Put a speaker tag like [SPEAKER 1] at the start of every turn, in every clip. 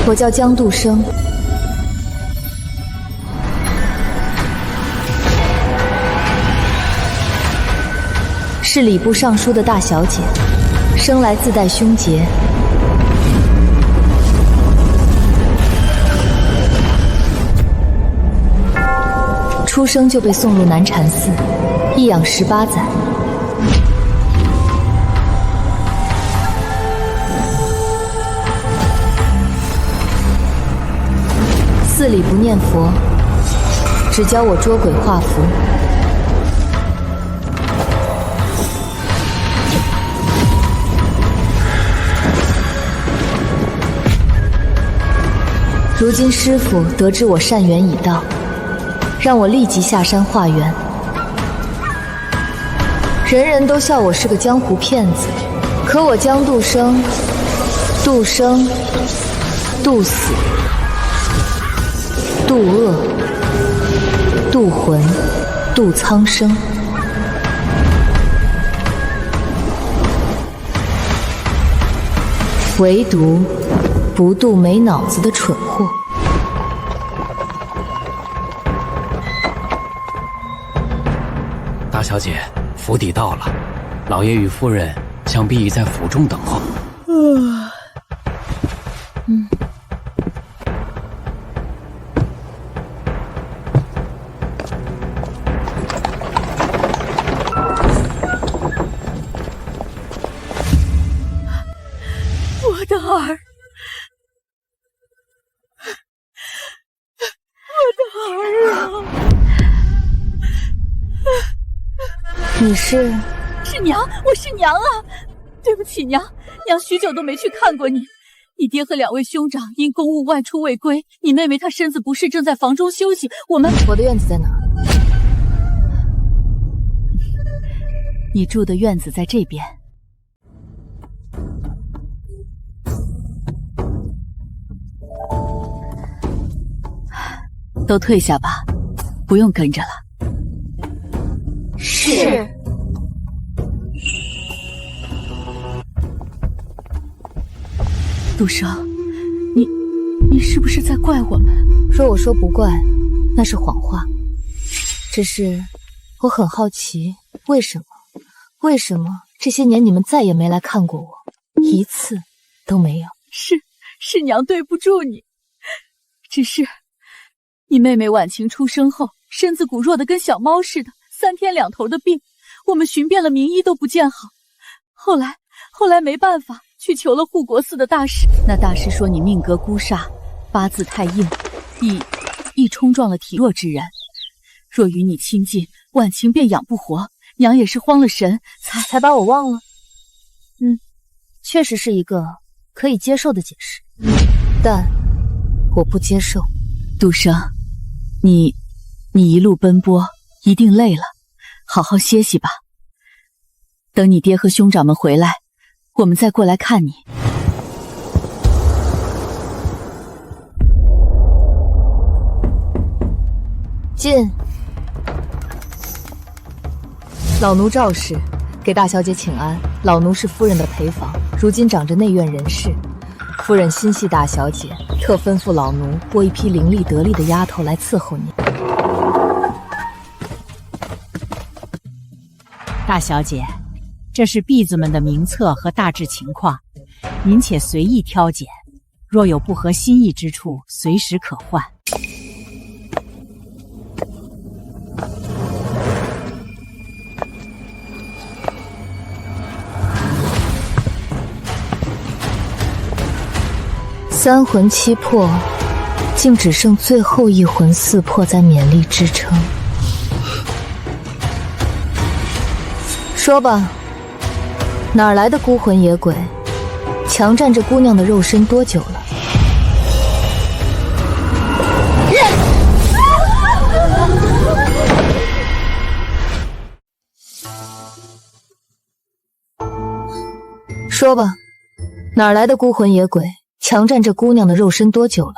[SPEAKER 1] 我叫江度生，是礼部尚书的大小姐，生来自带凶劫。出生就被送入南禅寺，一养18载。寺里不念佛，只教我捉鬼画符。如今师父得知我善缘已到，让我立即下山化缘。人人都笑我是个江湖骗子，可我江度生，度生，度死，度恶，度魂，度苍生。唯独不度没脑子的蠢货。
[SPEAKER 2] 大小姐，府邸到了，老爷与夫人想必已在府中等候。
[SPEAKER 3] 我的儿，我的儿啊！
[SPEAKER 1] 你是
[SPEAKER 3] 娘，我是娘啊！对不起娘，娘许久都没去看过你。你爹和2位兄长因公务外出未归，你妹妹她身子不适，正在房中休息。我
[SPEAKER 1] 的院子在哪？
[SPEAKER 3] 你住的院子在这边。都退下吧，不用跟着了。
[SPEAKER 1] 是。
[SPEAKER 3] 杜生，你是不是在怪我们？
[SPEAKER 1] 若我说不怪，那是谎话。只是我很好奇，为什么这些年你们再也没来看过我，一次都没有？
[SPEAKER 3] 是娘对不住你，只是你妹妹婉晴出生后，身子骨弱得跟小猫似的，3天2头的病，我们寻遍了名医都不见好。后来没办法，去求了护国寺的大师。那大师说你命格孤煞，八字太硬，易冲撞了体弱之人。若与你亲近，婉晴便养不活。娘也是慌了神，
[SPEAKER 1] 才把我忘了。确实是一个可以接受的解释，但我不接受。
[SPEAKER 3] 杜生，你一路奔波，一定累了，好好歇息吧。等你爹和兄长们回来，我们再过来看你。
[SPEAKER 1] 进。老奴赵氏，给大小姐请安。老奴是夫人的陪房，如今长着内院人事。夫人心系大小姐，特吩咐老奴拨一批伶俐得力的丫头来伺候你。
[SPEAKER 4] 大小姐，这是婢子们的名册和大致情况，您且随意挑拣，若有不合心意之处，随时可换。
[SPEAKER 1] 3魂7魄，竟只剩最后1魂4魄在勉力支撑。说吧，哪儿来的孤魂野鬼，强占这姑娘的肉身多久了？说吧，哪儿来的孤魂野鬼，强占这姑娘的肉身多久了？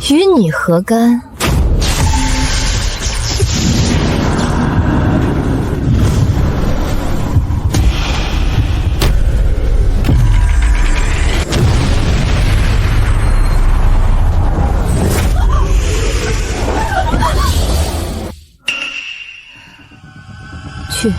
[SPEAKER 1] 与你何干？去。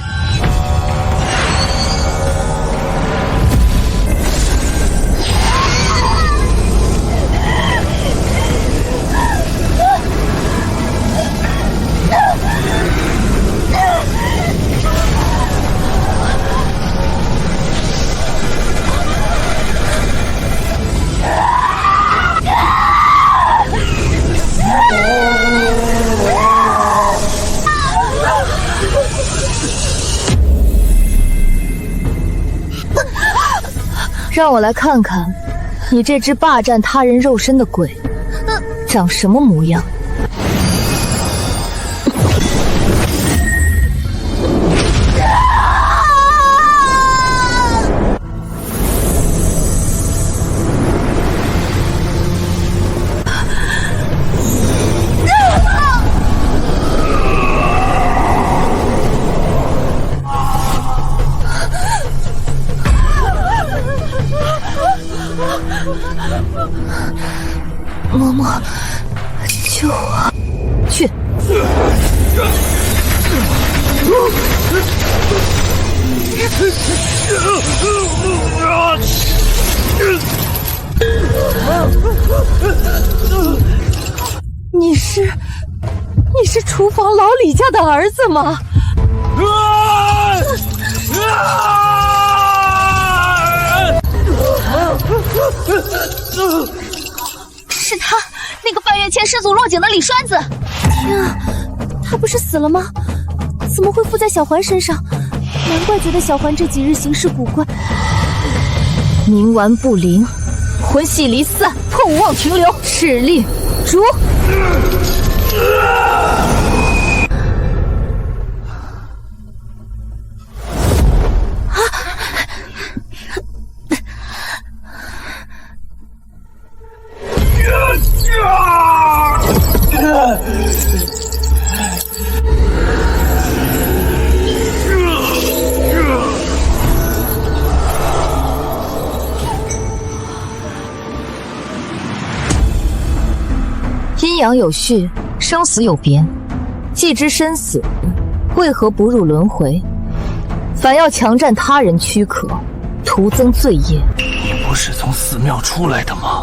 [SPEAKER 1] 让我来看看，你这只霸占他人肉身的鬼，长什么模样？嬷嬷，救我！去！你是厨房老李家的儿子吗？
[SPEAKER 5] 是他，那个半月前失足落井的李栓子。
[SPEAKER 3] 天啊，他不是死了吗？怎么会附在小环身上？难怪觉得小环这几日行事古怪。
[SPEAKER 1] 冥顽不灵，魂系离散，破无望群流，斥令逐。阴阳有序，生死有别。既知生死，为何不入轮回？反要强占他人躯壳，徒增罪业。
[SPEAKER 6] 你不是从寺庙出来的吗？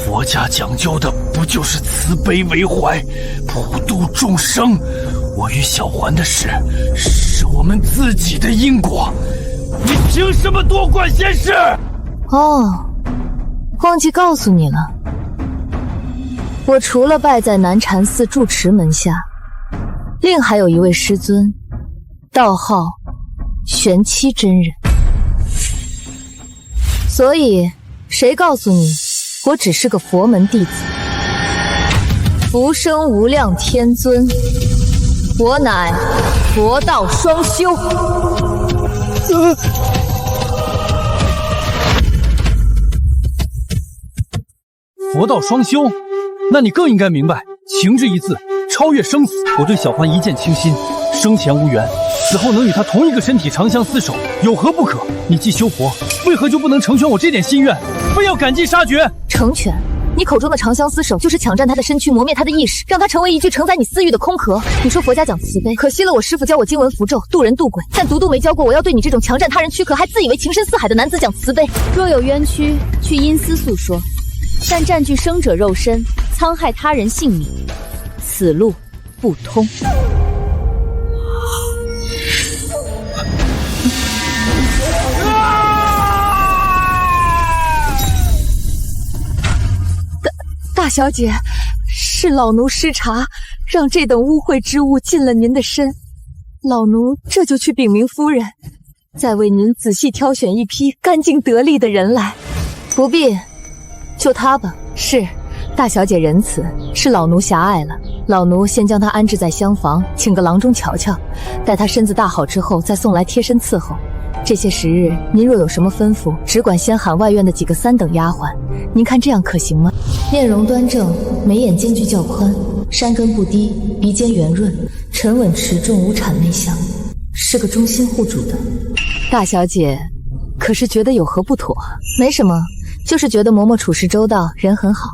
[SPEAKER 6] 佛家讲究的不就是慈悲为怀，普度众生？我与小环的事，是我们自己的因果，你凭什么多管闲事？
[SPEAKER 1] 哦，忘记告诉你了，我除了拜在南禅寺住持门下，另还有一位师尊，道号玄七真人。所以，谁告诉你我只是个佛门弟子？福生无量天尊，我乃佛道双修。
[SPEAKER 6] 佛道双修，那你更应该明白，情之一字，超越生死。我对小环一见倾心，生前无缘，死后能与她同一个身体长相厮守，有何不可？你既修佛，为何就不能成全我这点心愿，非要赶尽杀绝？
[SPEAKER 1] 成全？你口中的长相厮守，就是抢占他的身躯，磨灭他的意识，让他成为一具承载你私欲的空壳。你说佛家讲慈悲，可惜了我师父教我经文符咒，渡人渡鬼，但独独没教过我要对你这种强占他人躯壳，还自以为情深似海的男子讲慈悲。
[SPEAKER 3] 若有冤屈，去阴司诉说。但占据生者肉身，戕害他人性命，此路不通。
[SPEAKER 1] 大小姐，是老奴失察，让这等污秽之物进了您的身，老奴这就去禀明夫人，再为您仔细挑选一批干净得力的人来。不必，就他吧。是，大小姐仁慈，是老奴狭隘了。老奴先将他安置在厢房，请个郎中瞧瞧，待他身子大好之后，再送来贴身伺候。这些时日，您若有什么吩咐，只管先喊外院的几个三等丫鬟。您看这样可行吗？面容端正，眉眼间距较宽，山根不低，鼻尖圆润，沉稳持重，无谄媚相，是个忠心护主的。大小姐，可是觉得有何不妥？没什么，就是觉得嬷嬷处事周到，人很好。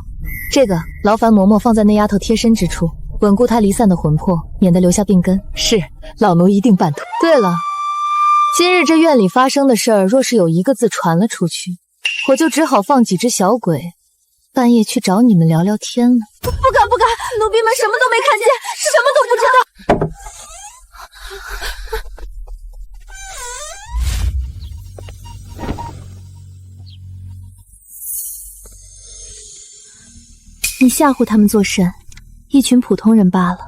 [SPEAKER 1] 这个劳烦嬷嬷放在那丫头贴身之处，稳固她离散的魂魄，免得留下病根。是，老奴一定办妥。对了，今日这院里发生的事儿，若是有一个字传了出去，我就只好放几只小鬼，半夜去找你们聊聊天了。
[SPEAKER 3] 不敢，奴婢们什么都没看见，什么都不知道。
[SPEAKER 5] 你吓唬他们作甚？一群普通人罢了。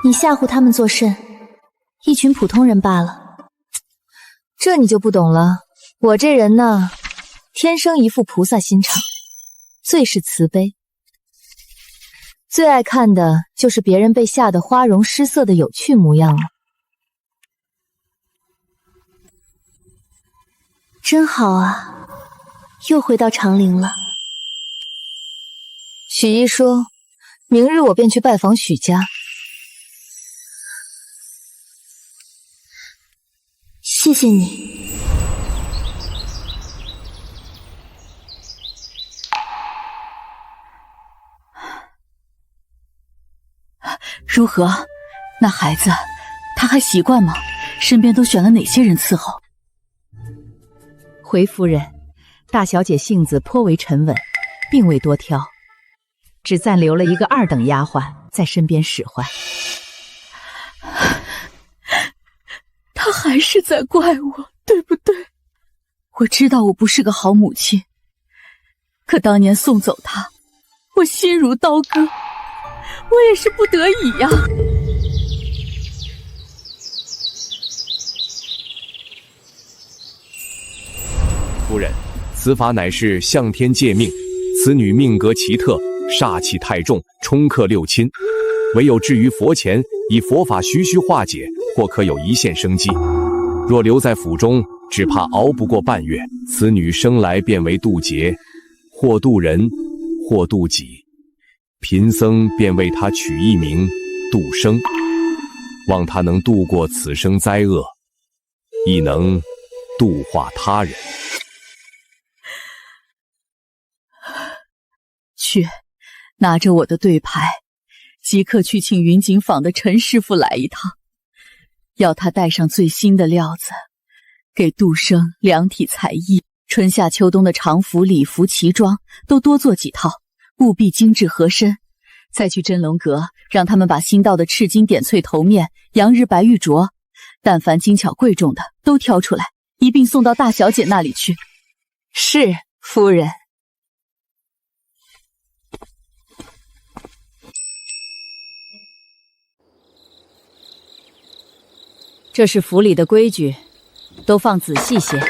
[SPEAKER 5] 你吓唬他们作甚？一群普通人罢了。
[SPEAKER 1] 这你就不懂了。我这人呢，天生一副菩萨心肠，最是慈悲。最爱看的就是别人被吓得花容失色的有趣模样了。
[SPEAKER 5] 真好啊，又回到长陵了。
[SPEAKER 1] 许医说，明日我便去拜访许家。
[SPEAKER 5] 谢谢你。
[SPEAKER 3] 如何？那孩子，他还习惯吗？身边都选了哪些人伺候？
[SPEAKER 4] 回夫人，大小姐性子颇为沉稳，并未多挑，只暂留了一个2等丫鬟在身边使唤。
[SPEAKER 3] 他还是在怪我，对不对？我知道我不是个好母亲，可当年送走他，我心如刀割，我也是不得已呀。
[SPEAKER 7] 夫人，此法乃是向天借命，此女命格奇特，煞气太重，冲克6亲，唯有置于佛前，以佛法徐徐化解，或可有一线生机。若留在府中，只怕熬不过半月。此女生来便为渡劫，或渡人，或渡己。贫僧便为她取一名渡生，望她能度过此生灾厄，亦能度化他人。
[SPEAKER 3] 去，拿着我的对牌，即刻去请云锦坊的陈师傅来一趟，要他带上最新的料子，给杜生量体裁衣，春夏秋冬的常服、礼服、旗装都多做几套，务必精致合身。再去真龙阁，让他们把新到的赤金点翠头面、洋日白玉镯，但凡精巧贵重的都挑出来，一并送到大小姐那里去。
[SPEAKER 1] 是，夫人。
[SPEAKER 4] 这是府里的规矩，都放仔细些。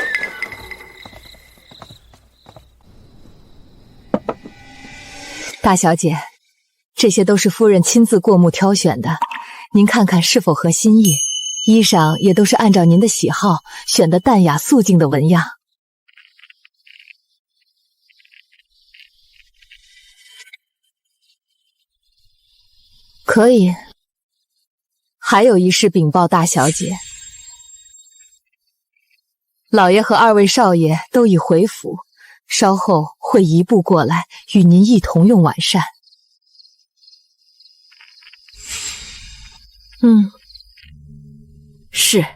[SPEAKER 1] 大小姐，这些都是夫人亲自过目挑选的，您看看是否合心意。衣裳也都是按照您的喜好选的淡雅素净的纹样。可以。还有一事禀报大小姐，老爷和2位少爷都已回府，稍后会移步过来，与您一同用晚膳。
[SPEAKER 3] 是。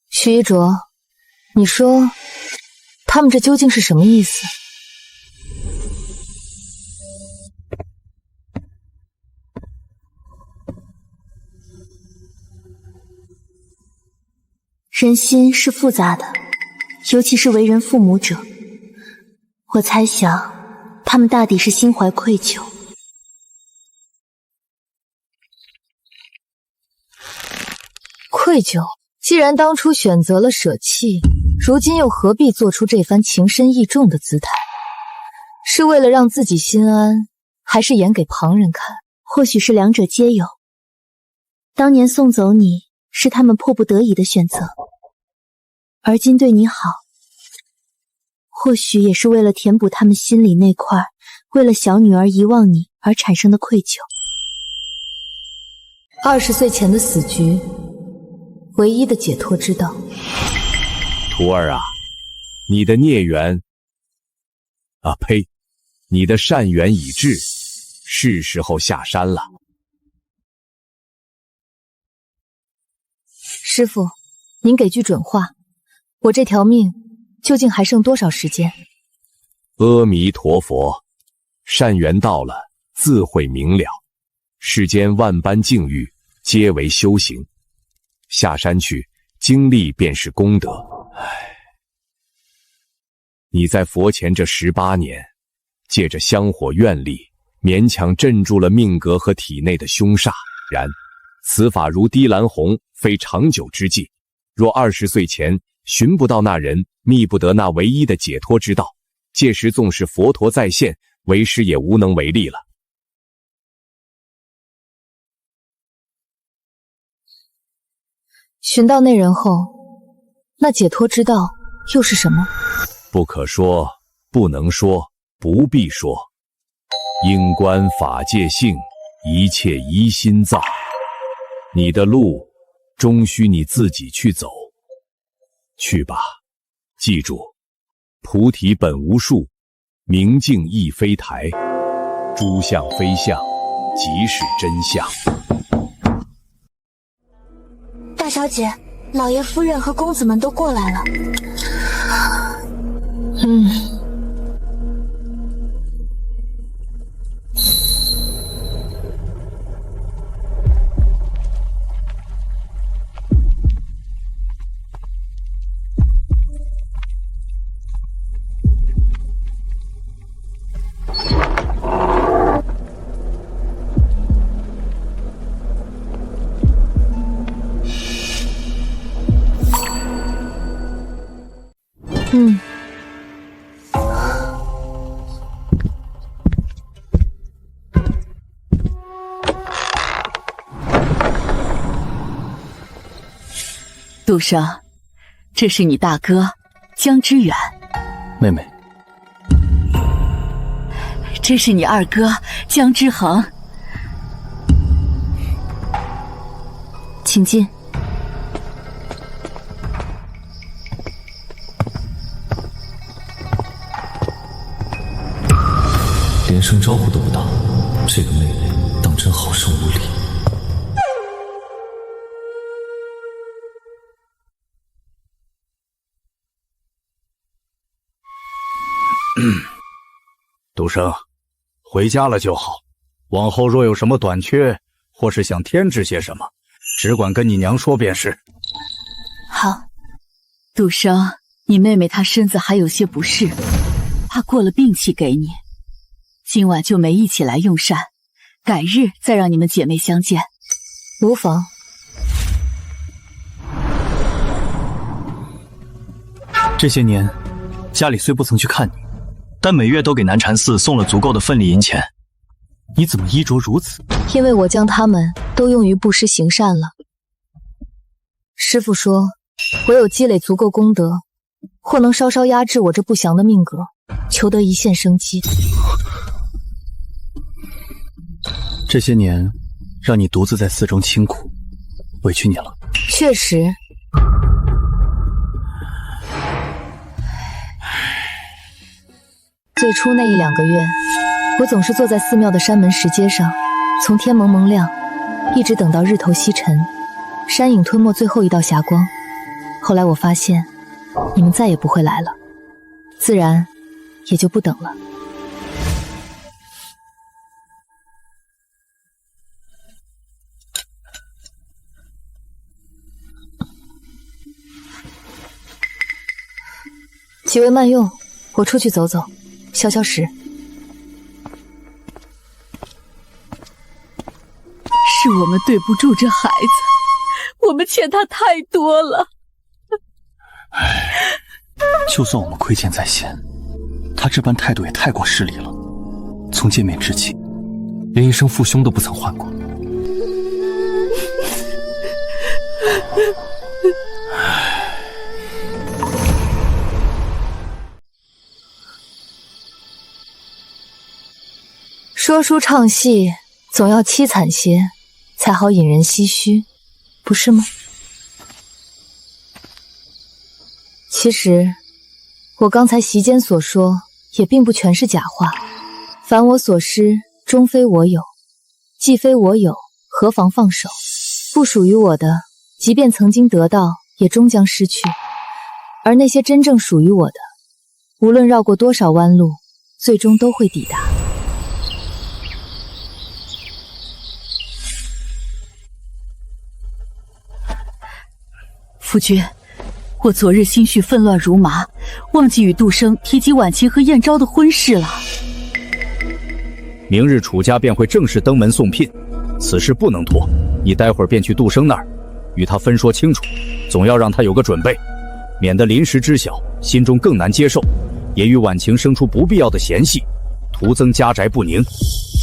[SPEAKER 1] 徐一卓，你说他们这究竟是什么意思？
[SPEAKER 5] 人心是复杂的，尤其是为人父母者，我猜想他们大抵是心怀愧疚。
[SPEAKER 1] 愧疚？既然当初选择了舍弃，如今又何必做出这番情深意重的姿态？是为了让自己心安，还是演给旁人看？
[SPEAKER 5] 或许是两者皆有。当年送走你是他们迫不得已的选择，而今对你好，或许也是为了填补他们心里那块为了小女儿遗忘你而产生的愧疚。
[SPEAKER 1] 20岁前的死局，唯一的解脱之道。
[SPEAKER 7] 徒儿啊，你的孽缘呸，你的善缘已至，是时候下山了。
[SPEAKER 1] 师父，您给句准话，我这条命究竟还剩多少时间？
[SPEAKER 7] 阿弥陀佛，善缘到了，自会明了。世间万般境遇，皆为修行。下山去，经历便是功德。你在佛前这18年，借着香火愿力，勉强镇住了命格和体内的凶煞。然，此法如滴蓝红，非长久之计。若20岁前寻不到那人，觅不得那唯一的解脱之道，届时纵使佛陀再现，为师也无能为力了。
[SPEAKER 1] 寻到那人后，那解脱之道又是什么？
[SPEAKER 7] 不可说，不能说，不必说。因观法界性，一切依心造。你的路，终须你自己去走。去吧，记住，菩提本无树，明镜亦非台，诸相非相，即是真相。
[SPEAKER 5] 大小姐，老爷夫人和公子们都过来了。
[SPEAKER 3] 杜生，这是你大哥江之远。
[SPEAKER 6] 妹妹，
[SPEAKER 3] 这是你二哥江之恒。请进。
[SPEAKER 8] 连声招呼都不打，这个妹妹当真好生无礼。
[SPEAKER 9] 独生，回家了就好。往后若有什么短缺，或是想添置些什么，只管跟你娘说便是。
[SPEAKER 3] 好。杜生，你妹妹她身子还有些不适，怕过了病气给你。今晚就没一起来用膳，改日再让你们姐妹相见。
[SPEAKER 1] 无妨。
[SPEAKER 6] 这些年，家里虽不曾去看你，但每月都给南禅寺送了足够的份礼银钱。你怎么衣着如此？
[SPEAKER 1] 因为我将他们都用于布施行善了。师父说，唯有积累足够功德，或能稍稍压制我这不祥的命格，求得一线生机。
[SPEAKER 6] 这些年，让你独自在寺中清苦，委屈你了。
[SPEAKER 1] 确实。最初那1-2个月，我总是坐在寺庙的山门石阶上，从天蒙蒙亮，一直等到日头西沉，山影吞没最后一道霞光。后来我发现，你们再也不会来了，自然也就不等了。几位慢用，我出去走走，消消食。
[SPEAKER 3] 是我们对不住这孩子，我们欠他太多了。
[SPEAKER 6] 就算我们亏欠在先，他这般态度也太过失礼了。从见面之起，
[SPEAKER 8] 连一声父兄都不曾唤过。
[SPEAKER 1] 说书唱戏总要凄惨些，才好引人唏嘘，不是吗？其实，我刚才席间所说也并不全是假话。凡我所失，终非我有；既非我有，何妨放手？不属于我的，即便曾经得到，也终将失去。而那些真正属于我的，无论绕过多少弯路，最终都会抵达。
[SPEAKER 3] 夫君，我昨日心绪纷乱如麻，忘记与杜生提及婉晴和燕昭的婚事了。
[SPEAKER 9] 明日楚家便会正式登门送聘，此事不能拖。你待会儿便去杜生那儿，与他分说清楚，总要让他有个准备，免得临时知晓，心中更难接受，也与婉晴生出不必要的嫌隙，徒增家宅不宁。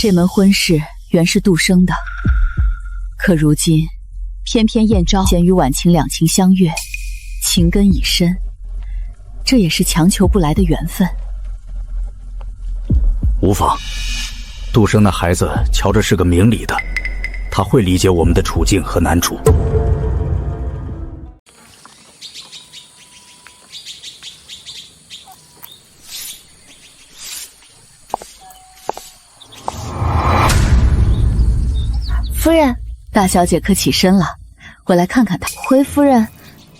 [SPEAKER 3] 这门婚事原是杜生的，可如今偏偏燕昭先与婉晴两情相悦，情根已深，这也是强求不来的缘分。
[SPEAKER 9] 无妨，杜生那孩子瞧着是个明理的，他会理解我们的处境和难处。
[SPEAKER 5] 夫人，
[SPEAKER 3] 大小姐可起身了，我来看看她。
[SPEAKER 5] 回夫人，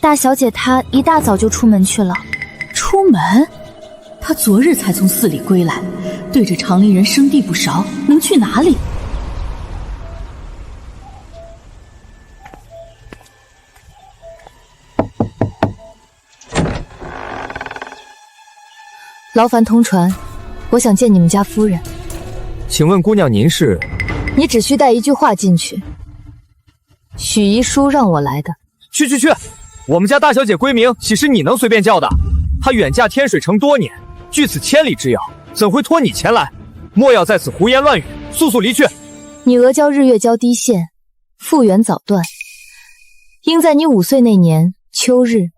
[SPEAKER 5] 大小姐她一大早就出门去了。
[SPEAKER 3] 出门？她昨日才从寺里归来，对着长林人生地不熟，能去哪里？
[SPEAKER 1] 劳烦通传，我想见你们家夫人。
[SPEAKER 10] 请问姑娘您是？
[SPEAKER 1] 你只需带一句话进去。许遗书让我来的。
[SPEAKER 10] 去！我们家大小姐闺名岂是你能随便叫的？她远嫁天水城多年，距此千里之遥，怎会托你前来？莫要在此胡言乱语，速速离去！
[SPEAKER 1] 你额交日月交低陷，复原早断，应在你5岁那年秋日，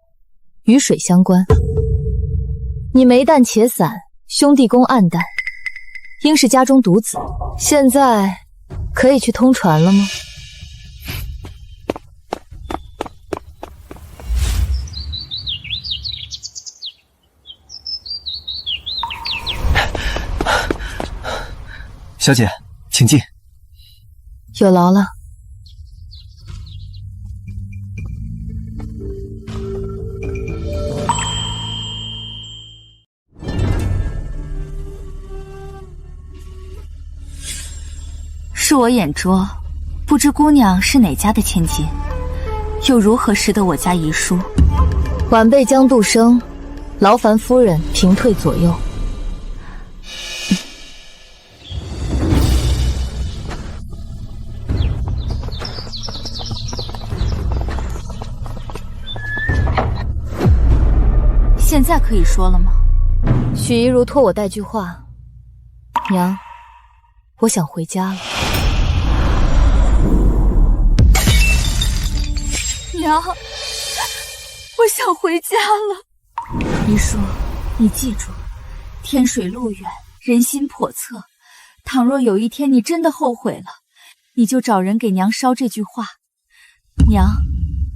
[SPEAKER 1] 与水相关。你眉淡且散，兄弟宫暗淡，应是家中独子。现在可以去通传了吗？
[SPEAKER 10] 小姐，请进。
[SPEAKER 1] 有劳了。
[SPEAKER 5] 恕我眼拙，不知姑娘是哪家的千金，又如何识得我家遗书？
[SPEAKER 1] 晚辈江杜生，劳烦夫人平退左右。
[SPEAKER 5] 现在可以说了吗？
[SPEAKER 1] 许遗如托我带句话，娘，我想回家了。
[SPEAKER 3] 娘，我想回家了。
[SPEAKER 5] 遗书，你记住，天水路远，人心叵测。倘若有一天你真的后悔了，你就找人给娘捎这句话。娘，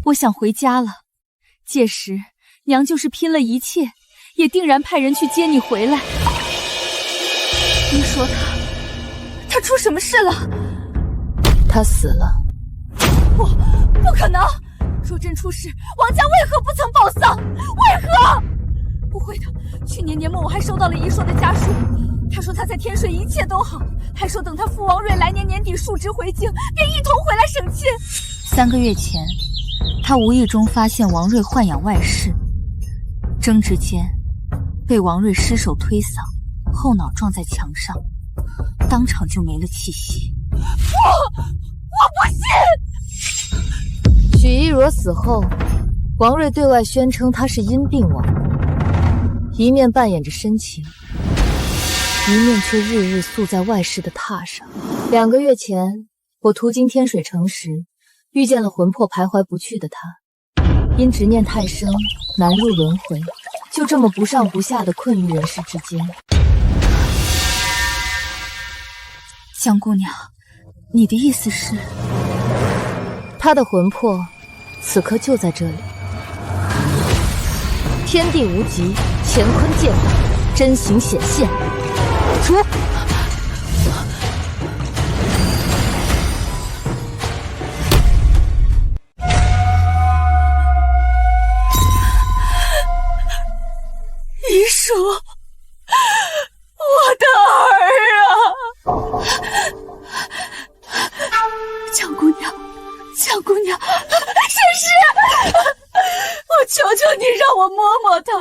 [SPEAKER 5] 我想回家了。届时，娘就是拼了一切，也定然派人去接你回来。你说他出什么事了？
[SPEAKER 1] 他死了。
[SPEAKER 5] 不可能！若真出事，王家为何不曾报丧？为何？不会的，去年年末我还收到了遗硕的家书，他说他在天水一切都好，还说等他父王瑞来年年底述职回京，便一同回来省亲。3个月前，他无意中发现王瑞豢养外室，争执间被王瑞失手推搡，后脑撞在墙上，当场就没了气息。我不信！
[SPEAKER 1] 许一若死后，王瑞对外宣称他是因病亡，一面扮演着深情，一面却日日宿在外室的榻上。2个月前，我途经天水城时，遇见了魂魄徘徊不去的他，因执念太深，难入轮回，就这么不上不下的困于人世之间。
[SPEAKER 3] 江姑娘，你的意思是，
[SPEAKER 1] 他的魂魄此刻就在这里。天地无极，乾坤界法，真形显现。出！
[SPEAKER 3] 遗书，我的儿啊！江姑娘，江姑娘，沈氏，我求求你让我摸摸他，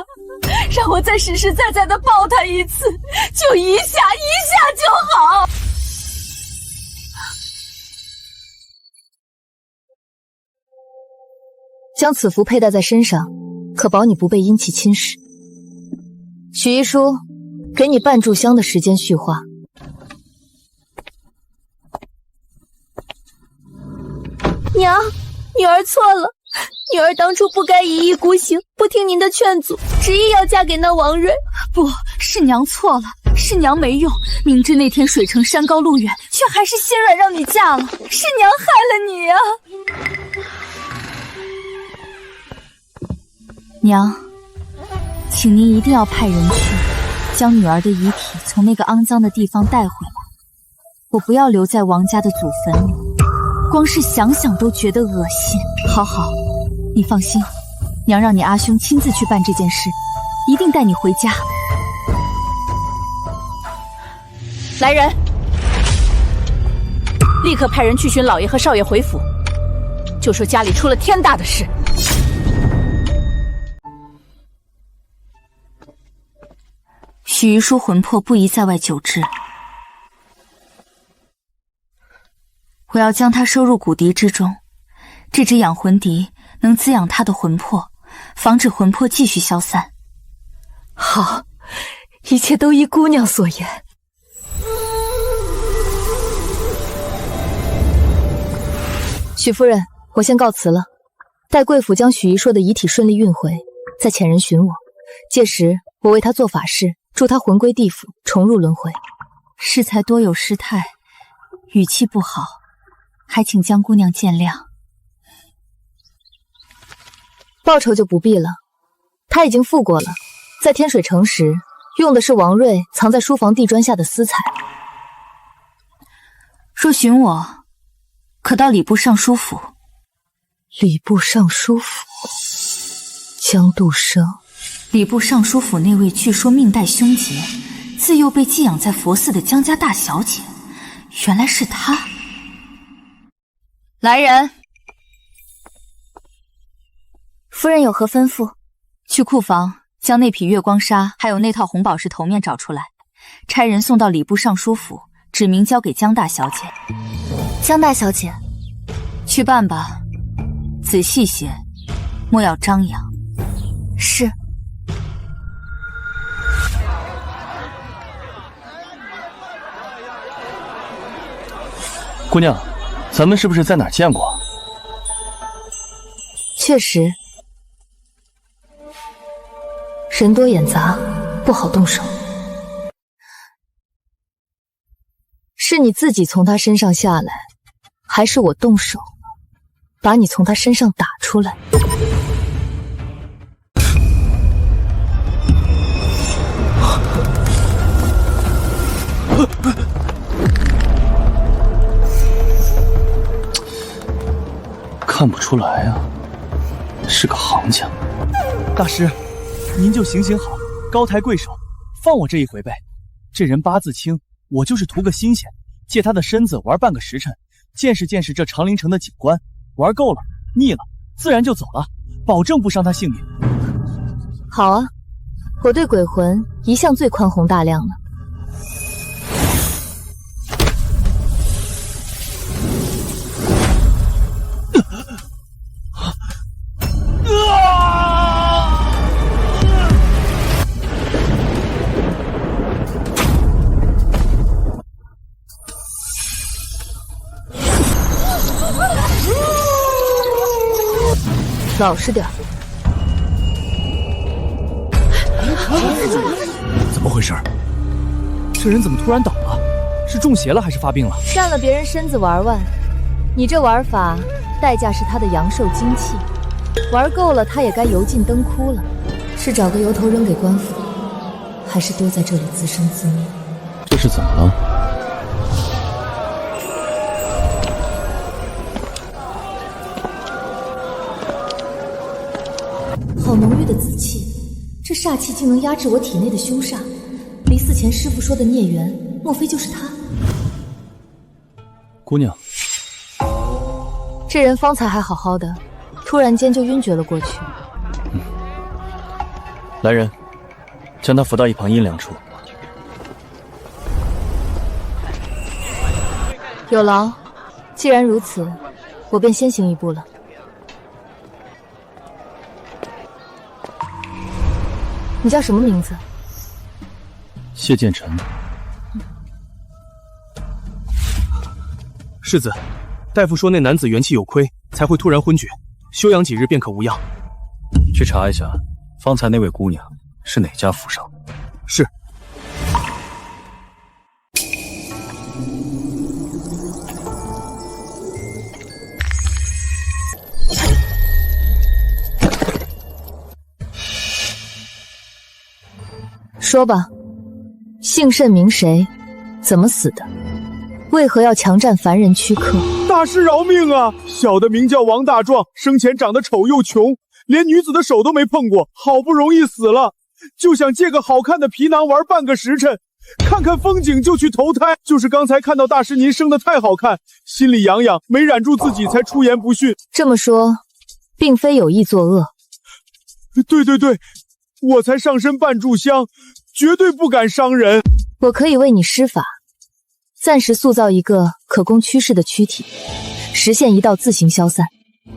[SPEAKER 3] 让我再实实在在的抱他一次，就一下就好。
[SPEAKER 1] 将此符佩戴在身上，可保你不被阴气侵蚀。许一书，给你半炷香的时间续话。
[SPEAKER 5] 娘，女儿错了，女儿当初不该一意孤行，不听您的劝阻，执意要嫁给那王睿。
[SPEAKER 3] 不是娘错了，是娘没用，明知那天水城山高路远，却还是心软让你嫁了，是娘害了你啊！娘，请您一定要派人去，将女儿的遗体从那个肮脏的地方带回来。我不要留在王家的祖坟里，光是想想都觉得恶心。好好，你放心，娘让你阿兄亲自去办这件事，一定带你回家。来人，立刻派人去寻老爷和少爷回府，就说家里出了天大的事。许遗书魂魄不宜在外久滞，我要将它收入蛊笛之中。这只养魂笛能滋养他的魂魄，防止魂魄继续消散。
[SPEAKER 1] 好，一切都依姑娘所言。许夫人，我先告辞了。待贵府将许遗说的遗体顺利运回，再遣人寻我。届时我为他做法事，助他魂归地府，重入轮回。
[SPEAKER 3] 适才多有失态，语气不好，还请江姑娘见谅。
[SPEAKER 1] 报酬就不必了，他已经付过了。在天水城时，用的是王睿藏在书房地砖下的私财。
[SPEAKER 3] 若寻我，可到礼部尚书府。
[SPEAKER 1] 礼部尚书府，江度生。
[SPEAKER 3] 礼部尚书府那位据说命带凶劫，自幼被寄养在佛寺的江家大小姐，原来是她。来人！
[SPEAKER 5] 夫人有何吩咐？
[SPEAKER 3] 去库房将那匹月光纱还有那套红宝石头面找出来，差人送到礼部尚书府，指明交给江大小姐。
[SPEAKER 5] 江大小姐，
[SPEAKER 3] 去办吧，仔细些，莫要张扬。
[SPEAKER 5] 是。
[SPEAKER 6] 姑娘，咱们是不是在哪儿见过？
[SPEAKER 1] 确实，人多眼杂，不好动手。是你自己从他身上下来，还是我动手把你从他身上打出来？
[SPEAKER 6] 看不出来啊，是个行家。
[SPEAKER 10] 大师，您就行行好，高抬贵手，放我这一回呗。这人八字轻，我就是图个新鲜，借他的身子玩半个时辰，见识见识这长陵城的景观。玩够了，腻了，自然就走了，保证不伤他性命。
[SPEAKER 1] 好啊，我对鬼魂一向最宽宏大量了。老实点。
[SPEAKER 10] 怎么回事？这人怎么突然倒了？是中邪了还是发病了？
[SPEAKER 1] 占了别人身子玩玩，你这玩法，代价是他的阳寿精气。玩够了，他也该油尽灯枯了。是找个由头扔给官府，还是丢在这里自生自灭？
[SPEAKER 8] 这是怎么了？
[SPEAKER 1] 好浓郁的紫气，这煞气竟能压制我体内的凶煞。离死前师傅说的孽缘，莫非就是他？
[SPEAKER 10] 姑娘，
[SPEAKER 1] 这人方才还好好的，突然间就晕厥了过去。
[SPEAKER 10] 来人，将他扶到一旁阴凉处。
[SPEAKER 1] 有劳。既然如此，我便先行一步了。你叫什么名字？
[SPEAKER 10] 谢剑尘。世子，大夫说那男子元气有亏，才会突然昏厥，休养几日便可无恙。
[SPEAKER 8] 去查一下，方才那位姑娘是哪家府上？
[SPEAKER 10] 是。
[SPEAKER 1] 说吧，姓甚名谁，怎么死的？为何要强占凡人躯壳？
[SPEAKER 11] 大师饶命啊！小的名叫王大壮，生前长得丑又穷，连女子的手都没碰过，好不容易死了，就想借个好看的皮囊玩半个时辰，看看风景就去投胎。就是刚才看到大师您生得太好看，心里痒痒，没忍住自己才出言不逊。
[SPEAKER 1] 这么说，并非有意作恶。
[SPEAKER 11] 对，我才上身半炷香，绝对不敢伤人。
[SPEAKER 1] 我可以为你施法，暂时塑造一个可供驱使的躯体，实现一道自行消散。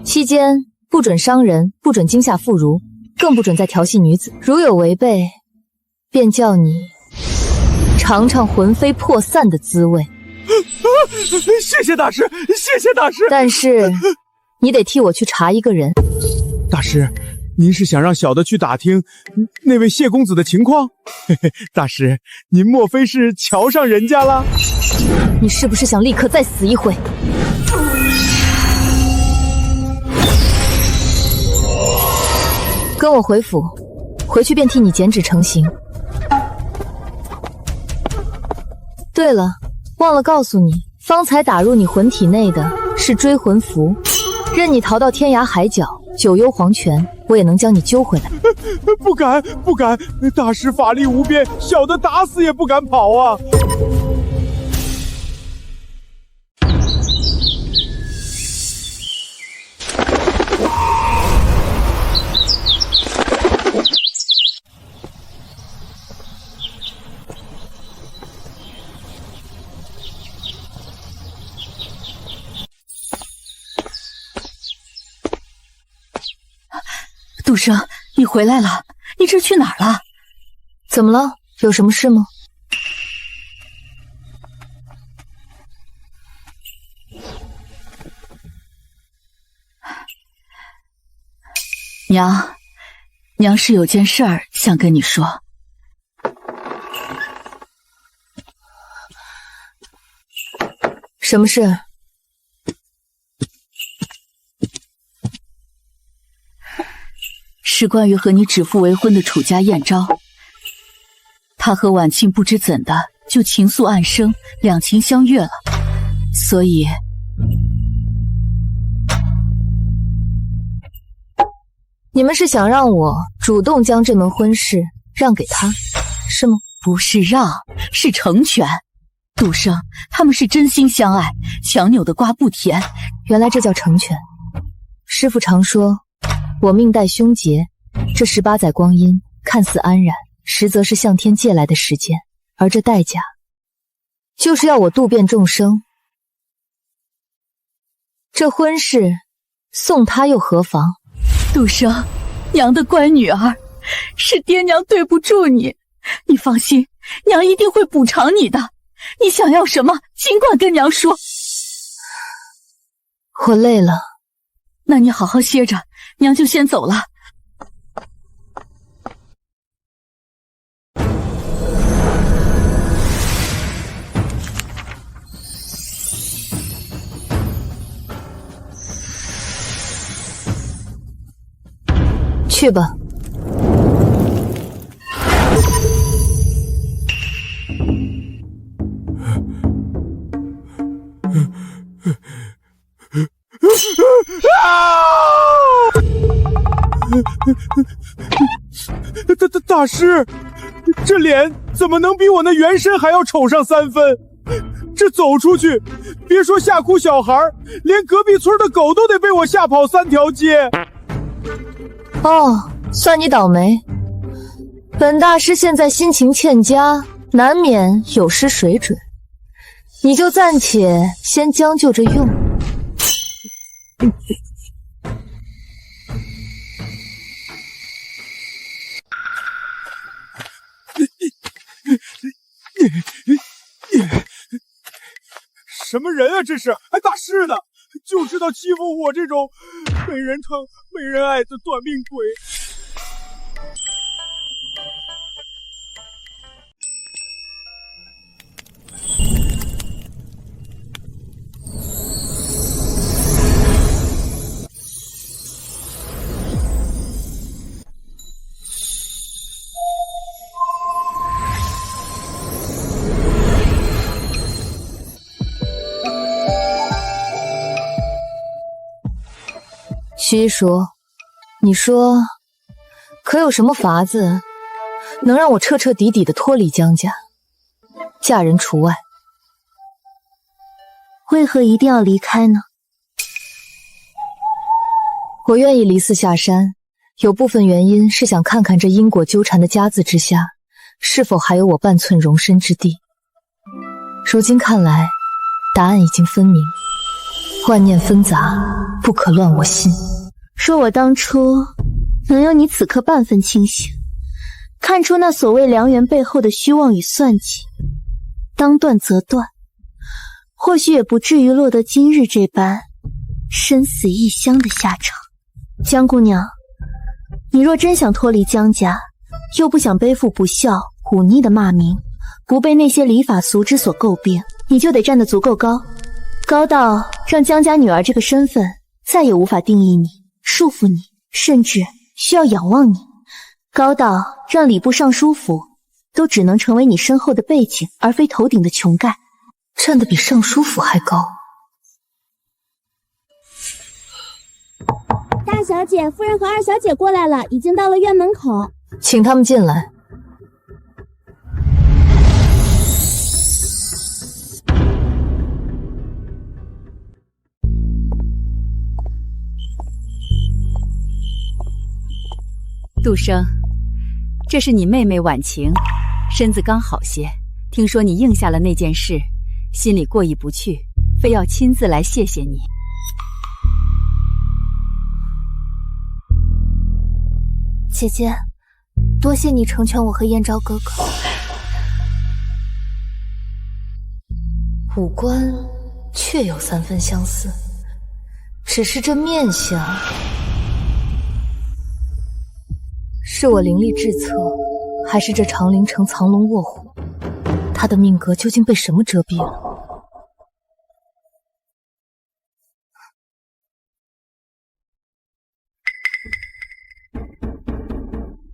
[SPEAKER 1] 期间不准伤人，不准惊吓妇孺，更不准再调戏女子。如有违背，便叫你尝尝魂飞魄散的滋味。
[SPEAKER 11] 谢谢大师，谢谢大师。
[SPEAKER 1] 但是你得替我去查一个人。
[SPEAKER 11] 大师，您是想让小的去打听那位谢公子的情况？嘿嘿，大师，您莫非是瞧上人家了？
[SPEAKER 1] 你是不是想立刻再死一回？跟我回府，回去便替你减脂成型。对了，忘了告诉你，方才打入你魂体内的是追魂符，任你逃到天涯海角，九幽黄泉，我也能将你揪回来。
[SPEAKER 11] 不敢，大师法力无边，小的打死也不敢跑啊！
[SPEAKER 3] 杜生，你回来了，你这去哪儿了？
[SPEAKER 1] 怎么了？有什么事吗？
[SPEAKER 3] 娘是有件事儿想跟你说。
[SPEAKER 1] 什么事？
[SPEAKER 3] 是关于和你指腹为婚的楚家燕昭，他和婉清不知怎的就情愫暗生，两情相悦了，所以
[SPEAKER 1] 你们是想让我主动将这门婚事让给他，是吗？
[SPEAKER 3] 不是让，是成全。杜生他们是真心相爱，强扭的瓜不甜。
[SPEAKER 1] 原来这叫成全。师父常说，我命带凶劫，这18载光阴看似安然，实则是向天借来的时间，而这代价，就是要我渡遍众生。这婚事送他又何妨？
[SPEAKER 3] 杜生，娘的乖女儿，是爹娘对不住你，你放心，娘一定会补偿你的。你想要什么，尽管跟娘说。
[SPEAKER 1] 我累了。
[SPEAKER 3] 那你好好歇着，娘就先走了。
[SPEAKER 1] 去吧。
[SPEAKER 11] 大师，这脸怎么能比我那原身还要丑上3分？这走出去，别说吓哭小孩，连隔壁村的狗都得被我吓跑3条街。
[SPEAKER 1] 哦，算你倒霉。本大师现在心情欠佳，难免有失水准，你就暂且先将就着用。
[SPEAKER 11] 什么人啊这是？还大师呢？就知道欺负我这种没人疼没人爱的短命鬼。
[SPEAKER 1] 徐一叔，你说可有什么法子能让我彻彻底底的脱离江家，嫁人除外？
[SPEAKER 5] 为何一定要离开呢？
[SPEAKER 1] 我愿意离寺下山，有部分原因是想看看这因果纠缠的家字之下，是否还有我半寸容身之地。如今看来，答案已经分明，万念纷杂，不可乱我心。
[SPEAKER 5] 说我当初能有你此刻半分清醒，看出那所谓良缘背后的虚妄与算计，当断则断，或许也不至于落得今日这般生死异乡的下场。江姑娘，你若真想脱离江家，又不想背负不孝忤逆的骂名，不被那些礼法俗之所诟病，你就得站得足够高，高到让江家女儿这个身份再也无法定义你，束缚你，甚至需要仰望你，高到让礼部尚书府都只能成为你身后的背景，而非头顶的穹盖。
[SPEAKER 1] 站得比尚书府还高。
[SPEAKER 12] 大小姐，夫人和二小姐过来了，已经到了院门口，
[SPEAKER 1] 请他们进来。
[SPEAKER 4] 杜生，这是你妹妹婉晴，身子刚好些，听说你应下了那件事，心里过意不去，非要亲自来谢谢你。
[SPEAKER 5] 姐姐，多谢你成全我和燕昭哥哥。
[SPEAKER 1] 五官确有3分相似，只是这面相，是我灵力至测，还是这长陵城藏龙卧虎？他的命格究竟被什么遮蔽了？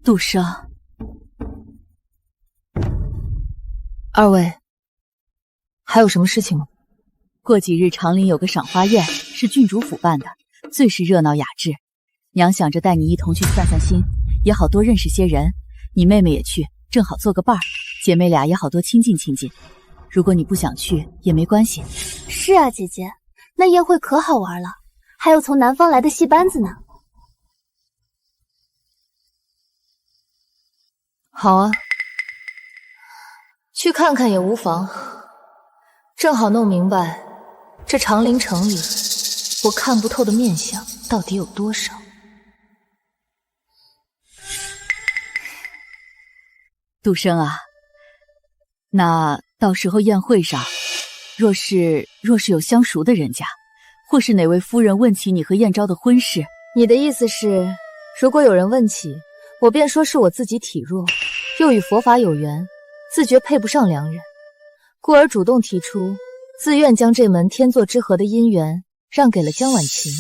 [SPEAKER 3] 杜生，
[SPEAKER 1] 二位还有什么事情吗？
[SPEAKER 3] 过几日长陵有个赏花宴，是郡主府办的，最是热闹雅致。娘想着带你一同去散散心，也好多认识些人。你妹妹也去，正好做个伴儿，姐妹俩也好多亲近亲近。如果你不想去也没关系。
[SPEAKER 5] 是啊，姐姐，那宴会可好玩了，还有从南方来的戏班子呢。
[SPEAKER 1] 好啊，去看看也无妨，正好弄明白这长陵城里我看不透的面相到底有多少。
[SPEAKER 3] 杜生啊，那到时候宴会上，若是有相熟的人家，或是哪位夫人问起你和燕昭的婚事，
[SPEAKER 1] 你的意思是，如果有人问起，我便说是我自己体弱，又与佛法有缘，自觉配不上良人，故而主动提出，自愿将这门天作之合的姻缘让给了江婉晴，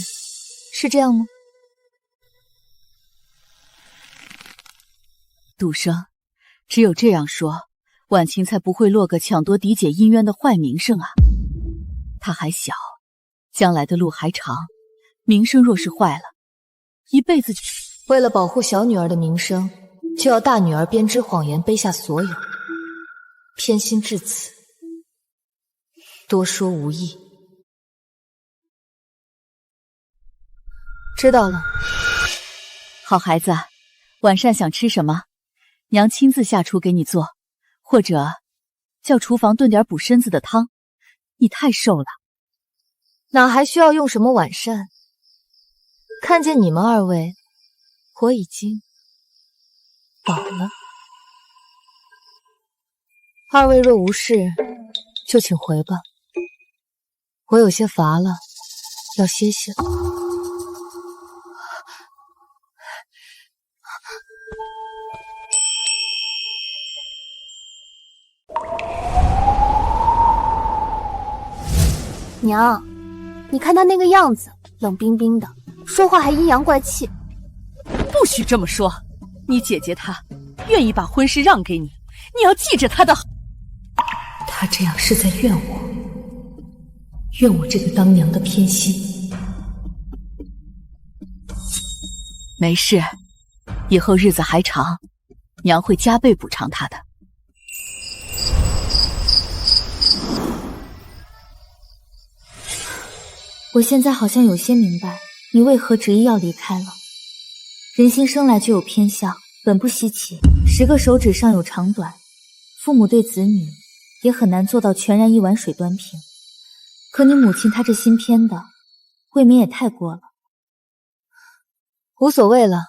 [SPEAKER 1] 是这样吗？
[SPEAKER 3] 杜生，只有这样说，婉晴才不会落个抢夺嫡姐姻缘的坏名声啊。她还小，将来的路还长，名声若是坏了，一辈子就……
[SPEAKER 1] 为了保护小女儿的名声，就要大女儿编织谎言背下所有，偏心至此，多说无益。知道了。
[SPEAKER 3] 好孩子，晚上想吃什么？娘亲自下厨给你做，或者叫厨房炖点补身子的汤。你太瘦了。
[SPEAKER 1] 哪还需要用什么晚膳？看见你们二位，我已经饱了。二位若无事，就请回吧。我有些乏了，要歇歇了。
[SPEAKER 12] 娘，你看他那个样子，冷冰冰的，说话还阴阳怪气。
[SPEAKER 3] 不许这么说，你姐姐她愿意把婚事让给你，你要记着她的好。
[SPEAKER 1] 她这样是在怨我，怨我这个当娘的偏心。
[SPEAKER 3] 没事，以后日子还长，娘会加倍补偿她的。
[SPEAKER 5] 我现在好像有些明白你为何执意要离开了。人心生来就有偏向，本不稀奇，10个手指上有长短，父母对子女也很难做到全然一碗水端平。可你母亲她这心偏的，未免也太过了。
[SPEAKER 1] 无所谓了，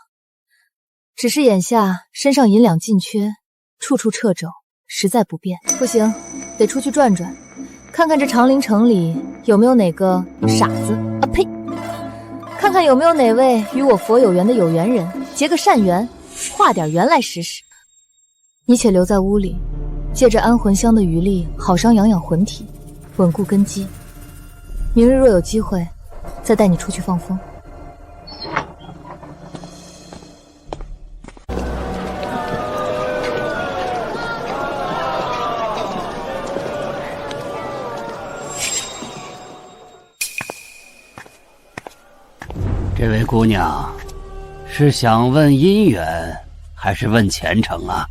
[SPEAKER 1] 只是眼下身上银两尽缺，处处掣肘，实在不便。不行，得出去转转，看看这长陵城里有没有哪个傻子啊呸！看看有没有哪位与我佛有缘的有缘人，结个善缘，化点缘来试试。你且留在屋里，借着安魂香的余力，好生养养魂体，稳固根基。明日若有机会，再带你出去放风。
[SPEAKER 2] 这位姑娘，是想问姻缘，还是问前程啊？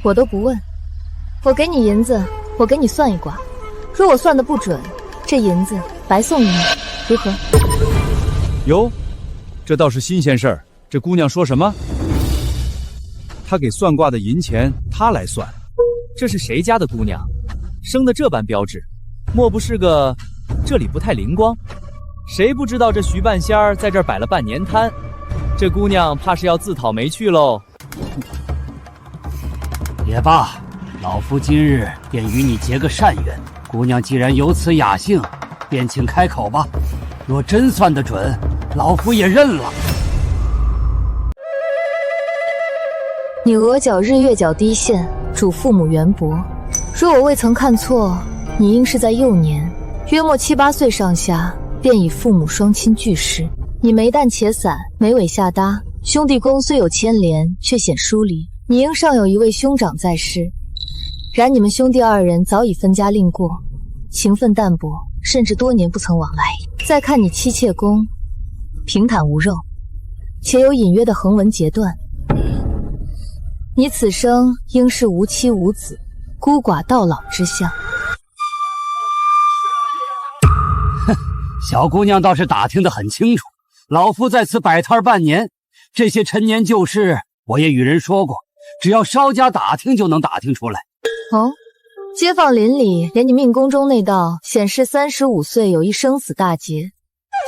[SPEAKER 1] 我都不问，我给你银子，我给你算一卦，若我算得不准，这银子白送你，如何？
[SPEAKER 9] 哟，这倒是新鲜事儿。这姑娘说什么？她给算卦的银钱，她来算。
[SPEAKER 10] 这是谁家的姑娘？生得这般标致，莫不是个这里不太灵光？谁不知道这徐半仙儿在这儿摆了半年摊？这姑娘怕是要自讨没趣喽。
[SPEAKER 2] 也罢，老夫今日便与你结个善缘。姑娘既然有此雅兴，便请开口吧。若真算得准，老夫也认了。
[SPEAKER 1] 你额角日月角低陷，主父母缘薄。若我未曾看错，你应是在幼年，约莫7、8岁上下，便以父母双亲俱失。你眉淡且散，眉尾下搭，兄弟宫虽有牵连，却显疏离。你应尚有一位兄长在世，然你们兄弟2人早已分家另过，情分淡薄，甚至多年不曾往来。再看你妻妾宫，平坦无肉，且有隐约的横纹截断。你此生应是无妻无子，孤寡到老之相。
[SPEAKER 2] 哼，小姑娘倒是打听得很清楚。老夫在此摆摊半年，这些陈年旧事我也与人说过，只要稍加打听就能打听出来。
[SPEAKER 1] 哦，街坊邻里连你命宫中那道显示35岁有一生死大劫，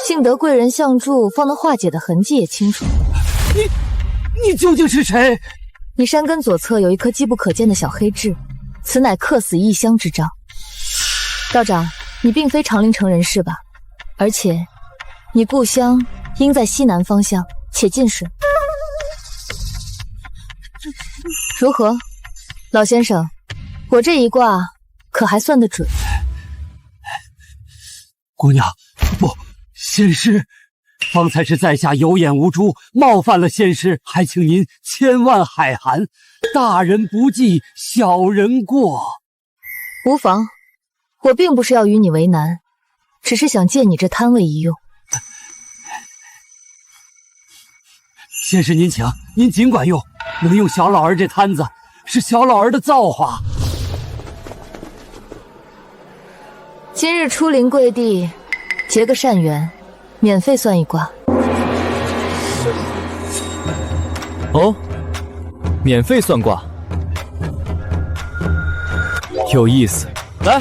[SPEAKER 1] 幸得贵人相助，方能化解的痕迹也清楚。
[SPEAKER 2] 你究竟是谁？
[SPEAKER 1] 你山根左侧有一颗机不可见的小黑痣，此乃客死异乡之兆。道长，你并非长陵城人士吧？而且你故乡应在西南方向，且近水。如何，老先生？我这一卦可还算得准？
[SPEAKER 2] 姑娘，不，仙师，方才是在下有眼无珠，冒犯了仙师，还请您千万海涵，大人不计，小人过。
[SPEAKER 1] 无妨，我并不是要与你为难，只是想借你这摊位一用。
[SPEAKER 2] 仙师您请，您尽管用，能用小老儿这摊子，是小老儿的造化。
[SPEAKER 1] 今日出临贵地，结个善缘，免费算一卦。
[SPEAKER 6] 哦，免费算卦，有意思。来，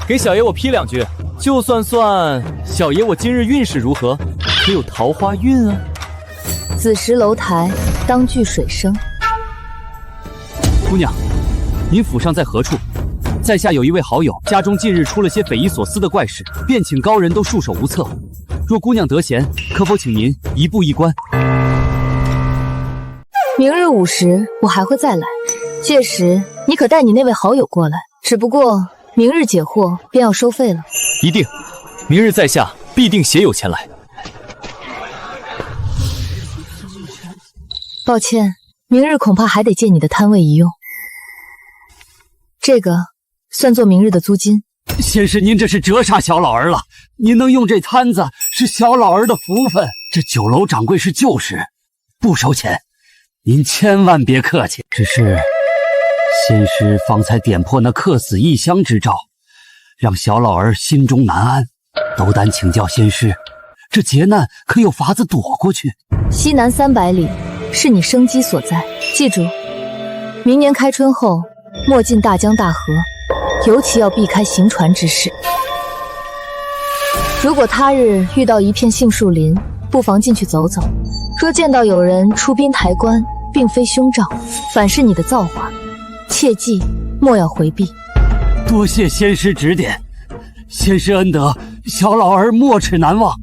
[SPEAKER 6] 给小爷我批2句，就算小爷我今日运势如何，可有桃花运啊？
[SPEAKER 1] 子时楼台，当聚水生。
[SPEAKER 6] 姑娘，您府上在何处？在下有一位好友，家中近日出了些匪夷所思的怪事，便请高人都束手无策。若姑娘得闲，可否请您一步一关？
[SPEAKER 1] 明日午时我还会再来，届时你可带你那位好友过来。只不过明日解惑便要收费了。
[SPEAKER 6] 一定，明日在下必定携友前来。
[SPEAKER 1] 抱歉，明日恐怕还得借你的摊位一用。这个算作明日的租金。
[SPEAKER 2] 仙师，您这是折煞小老儿了。您能用这摊子，是小老儿的福分。这酒楼掌柜是旧时，不收钱，您千万别客气。只是仙师方才点破那客死异乡之兆，让小老儿心中难安，斗胆请教仙师，这劫难可有法子躲过去？
[SPEAKER 1] 西南300里是你生机所在，记住，明年开春后莫进大江大河，尤其要避开行船之事。如果他日遇到一片杏树林，不妨进去走走。若见到有人出兵抬棺，并非凶兆，反是你的造化，切记莫要回避。
[SPEAKER 2] 多谢仙师指点，仙师恩德，小老儿没齿难忘。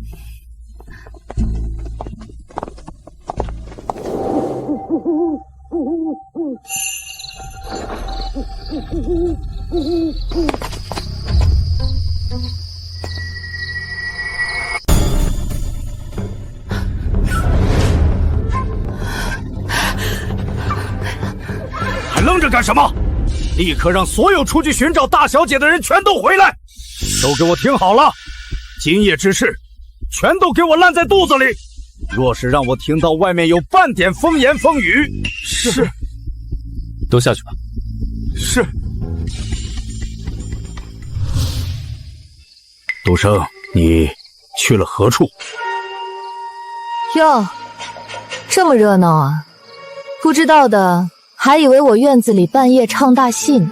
[SPEAKER 9] 还愣着干什么？立刻让所有出去寻找大小姐的人全都回来！都给我听好了，今夜之事，全都给我烂在肚子里。若是让我听到外面有半点风言风语，是，
[SPEAKER 6] 都下去吧。
[SPEAKER 9] 是。杜生，你去了何处？
[SPEAKER 1] 哟，这么热闹啊！不知道的还以为我院子里半夜唱大戏呢。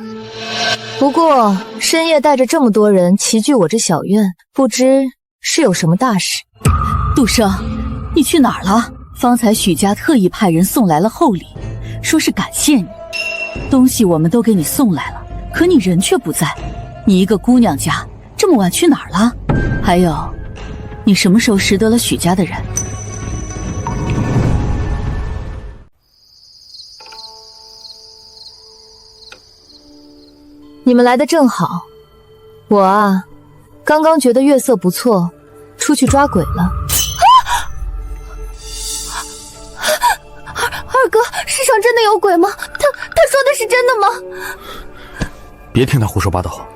[SPEAKER 1] 不过深夜带着这么多人齐聚我这小院，不知是有什么大事。
[SPEAKER 3] 杜生，你去哪儿了？方才许家特意派人送来了厚礼，说是感谢你。东西我们都给你送来了，可你人却不在。你一个姑娘家，这么晚去哪儿了？还有，你什么时候识得了许家的人？
[SPEAKER 1] 你们来的正好，我啊，刚刚觉得月色不错，出去抓鬼了。
[SPEAKER 12] 二哥，世上真的有鬼吗？他说的是真的吗？
[SPEAKER 8] 别听他胡说八道，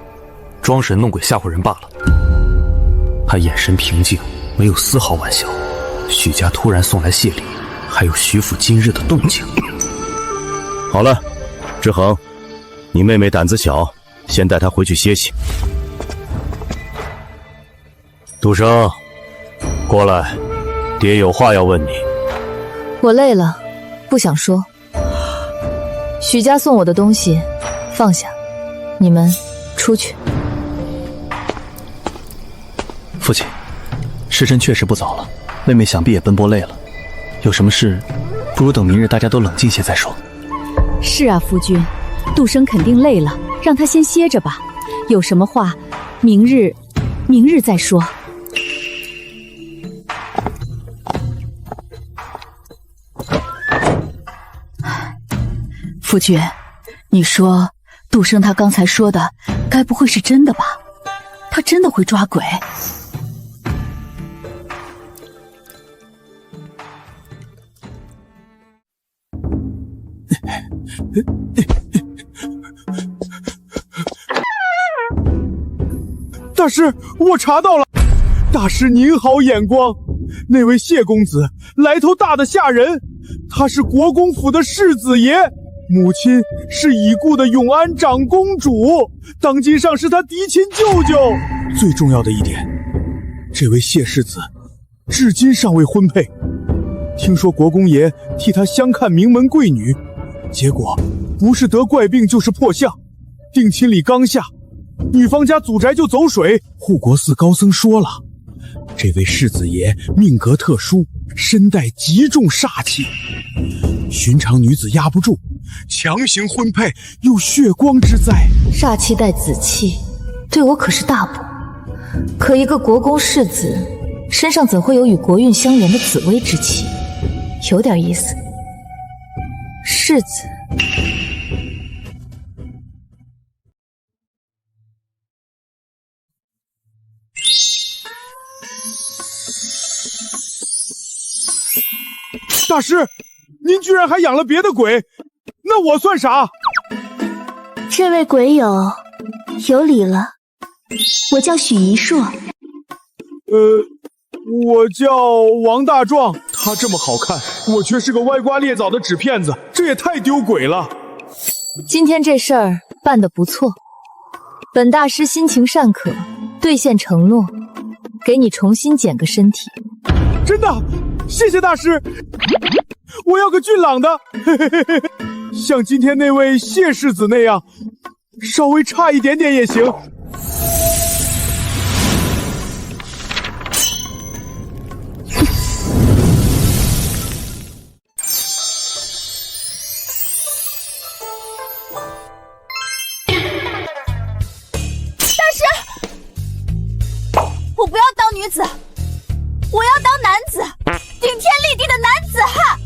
[SPEAKER 8] 装神弄鬼吓唬人罢了。他眼神平静，没有丝毫玩笑。许家突然送来谢礼，还有徐府今日的动静。
[SPEAKER 9] 好了，志恒，你妹妹胆子小，先带她回去歇息。杜生，过来，爹有话要问你。
[SPEAKER 1] 我累了，不想说。许家送我的东西放下，你们出去。
[SPEAKER 6] 父亲，时辰确实不早了，妹妹想必也奔波累了，有什么事不如等明日大家都冷静些再说。
[SPEAKER 4] 是啊，夫君，杜生肯定累了，让他先歇着吧。有什么话，明日再说。
[SPEAKER 3] 夫君，你说杜生他刚才说的，该不会是真的吧？他真的会抓鬼？
[SPEAKER 11] 大师，我查到了。大师您好眼光，那位谢公子来头大的吓人，他是国公府的世子爷，母亲是已故的永安长公主，当今上是他嫡亲舅舅。最重要的一点，这位谢世子至今尚未婚配，听说国公爷替他相看名门贵女，结果不是得怪病就是破相，定亲礼刚下，女方家祖宅就走水。护国寺高僧说了，这位世子爷命格特殊，身带极重煞气，寻常女子压不住，强行婚配有血光之灾。
[SPEAKER 1] 煞气带紫气，对我可是大补。可一个国公世子，身上怎会有与国运相连的紫薇之气？有点意思。世子。
[SPEAKER 11] 大师，您居然还养了别的鬼，那我算啥？
[SPEAKER 5] 这位鬼友有礼了，我叫许一硕。
[SPEAKER 11] 我叫王大壮。他这么好看，我却是个歪瓜裂枣的纸片子，这也太丢鬼了。
[SPEAKER 1] 今天这事儿办得不错，本大师心情尚可，兑现承诺，给你重新捡个身体。
[SPEAKER 11] 真的，谢谢大师。我要个俊朗的，像今天那位谢世子那样，稍微差一点点也行。
[SPEAKER 12] 我不要当女子，我要当男子，顶天立地的男子汉。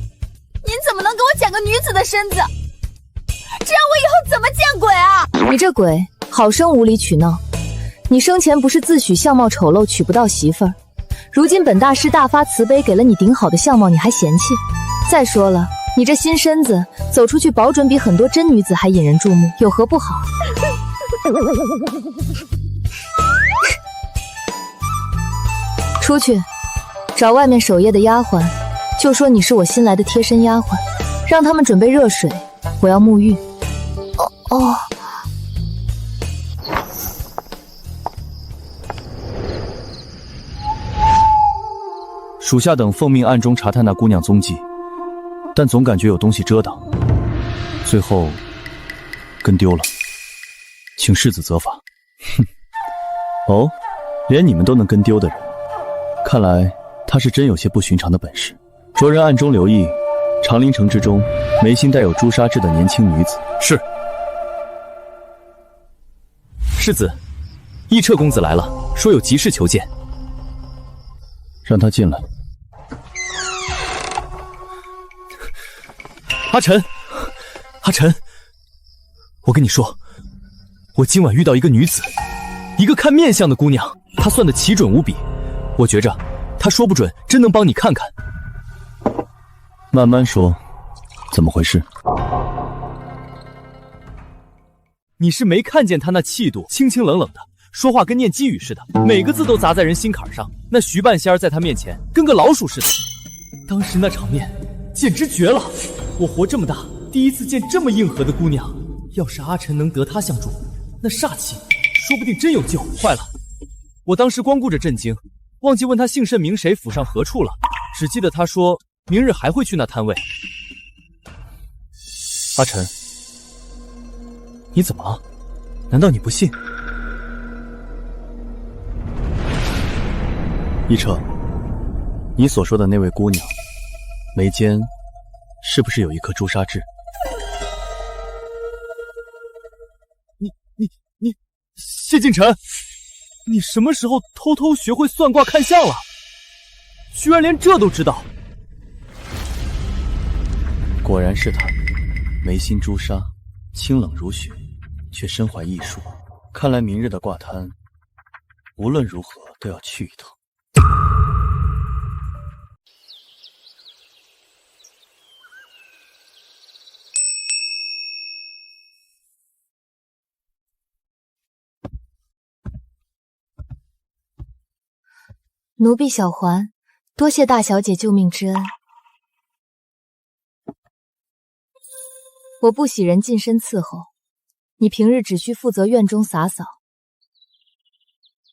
[SPEAKER 12] 您怎么能给我捡个女子的身子？这样我以后怎么见鬼啊？
[SPEAKER 1] 你这鬼好生无理取闹！你生前不是自诩相貌丑陋娶不到媳妇儿，如今本大师大发慈悲给了你顶好的相貌，你还嫌弃？再说了，你这新身子走出去，保准比很多真女子还引人注目，有何不好？出去，找外面守夜的丫鬟，就说你是我新来的贴身丫鬟，让他们准备热水，我要沐浴。哦。
[SPEAKER 6] 属下等奉命暗中查探那姑娘踪迹，但总感觉有东西遮挡，最后跟丢了，请世子责罚。哼，哦，连你们都能跟丢的人。看来他是真有些不寻常的本事。着人暗中留意长林城之中眉心带有朱砂痣的年轻女子。是。世子，义彻公子来了，说有急事求见。让他进来。阿晨，阿晨，我跟你说，我今晚遇到一个女子，一个看面相的姑娘，她算得奇准无比。我觉着，他说不准真能帮你看看。慢慢说，怎么回事？你是没看见他那气度，清清冷冷的，说话跟念鸡语似的，每个字都砸在人心坎上。那徐半仙儿在他面前跟个老鼠似的，当时那场面简直绝了！我活这么大，第一次见这么硬核的姑娘。要是阿晨能得她相助，那煞气说不定真有救。坏了，我当时光顾着震惊。忘记问他姓甚名谁，府上何处了，只记得他说明日还会去那摊位。阿晨，你怎么了？难道你不信？一彻，你所说的那位姑娘，眉间是不是有一颗朱砂痣？你，谢晋晨。你什么时候偷偷学会算卦看相了？居然连这都知道！果然是他，
[SPEAKER 10] 眉心朱砂，清冷如雪，却身怀异术。看来明日的挂摊，无论如何都要去一趟。
[SPEAKER 1] 奴婢小环，多谢大小姐救命之恩。我不喜人近身伺候，你平日只需负责院中洒扫，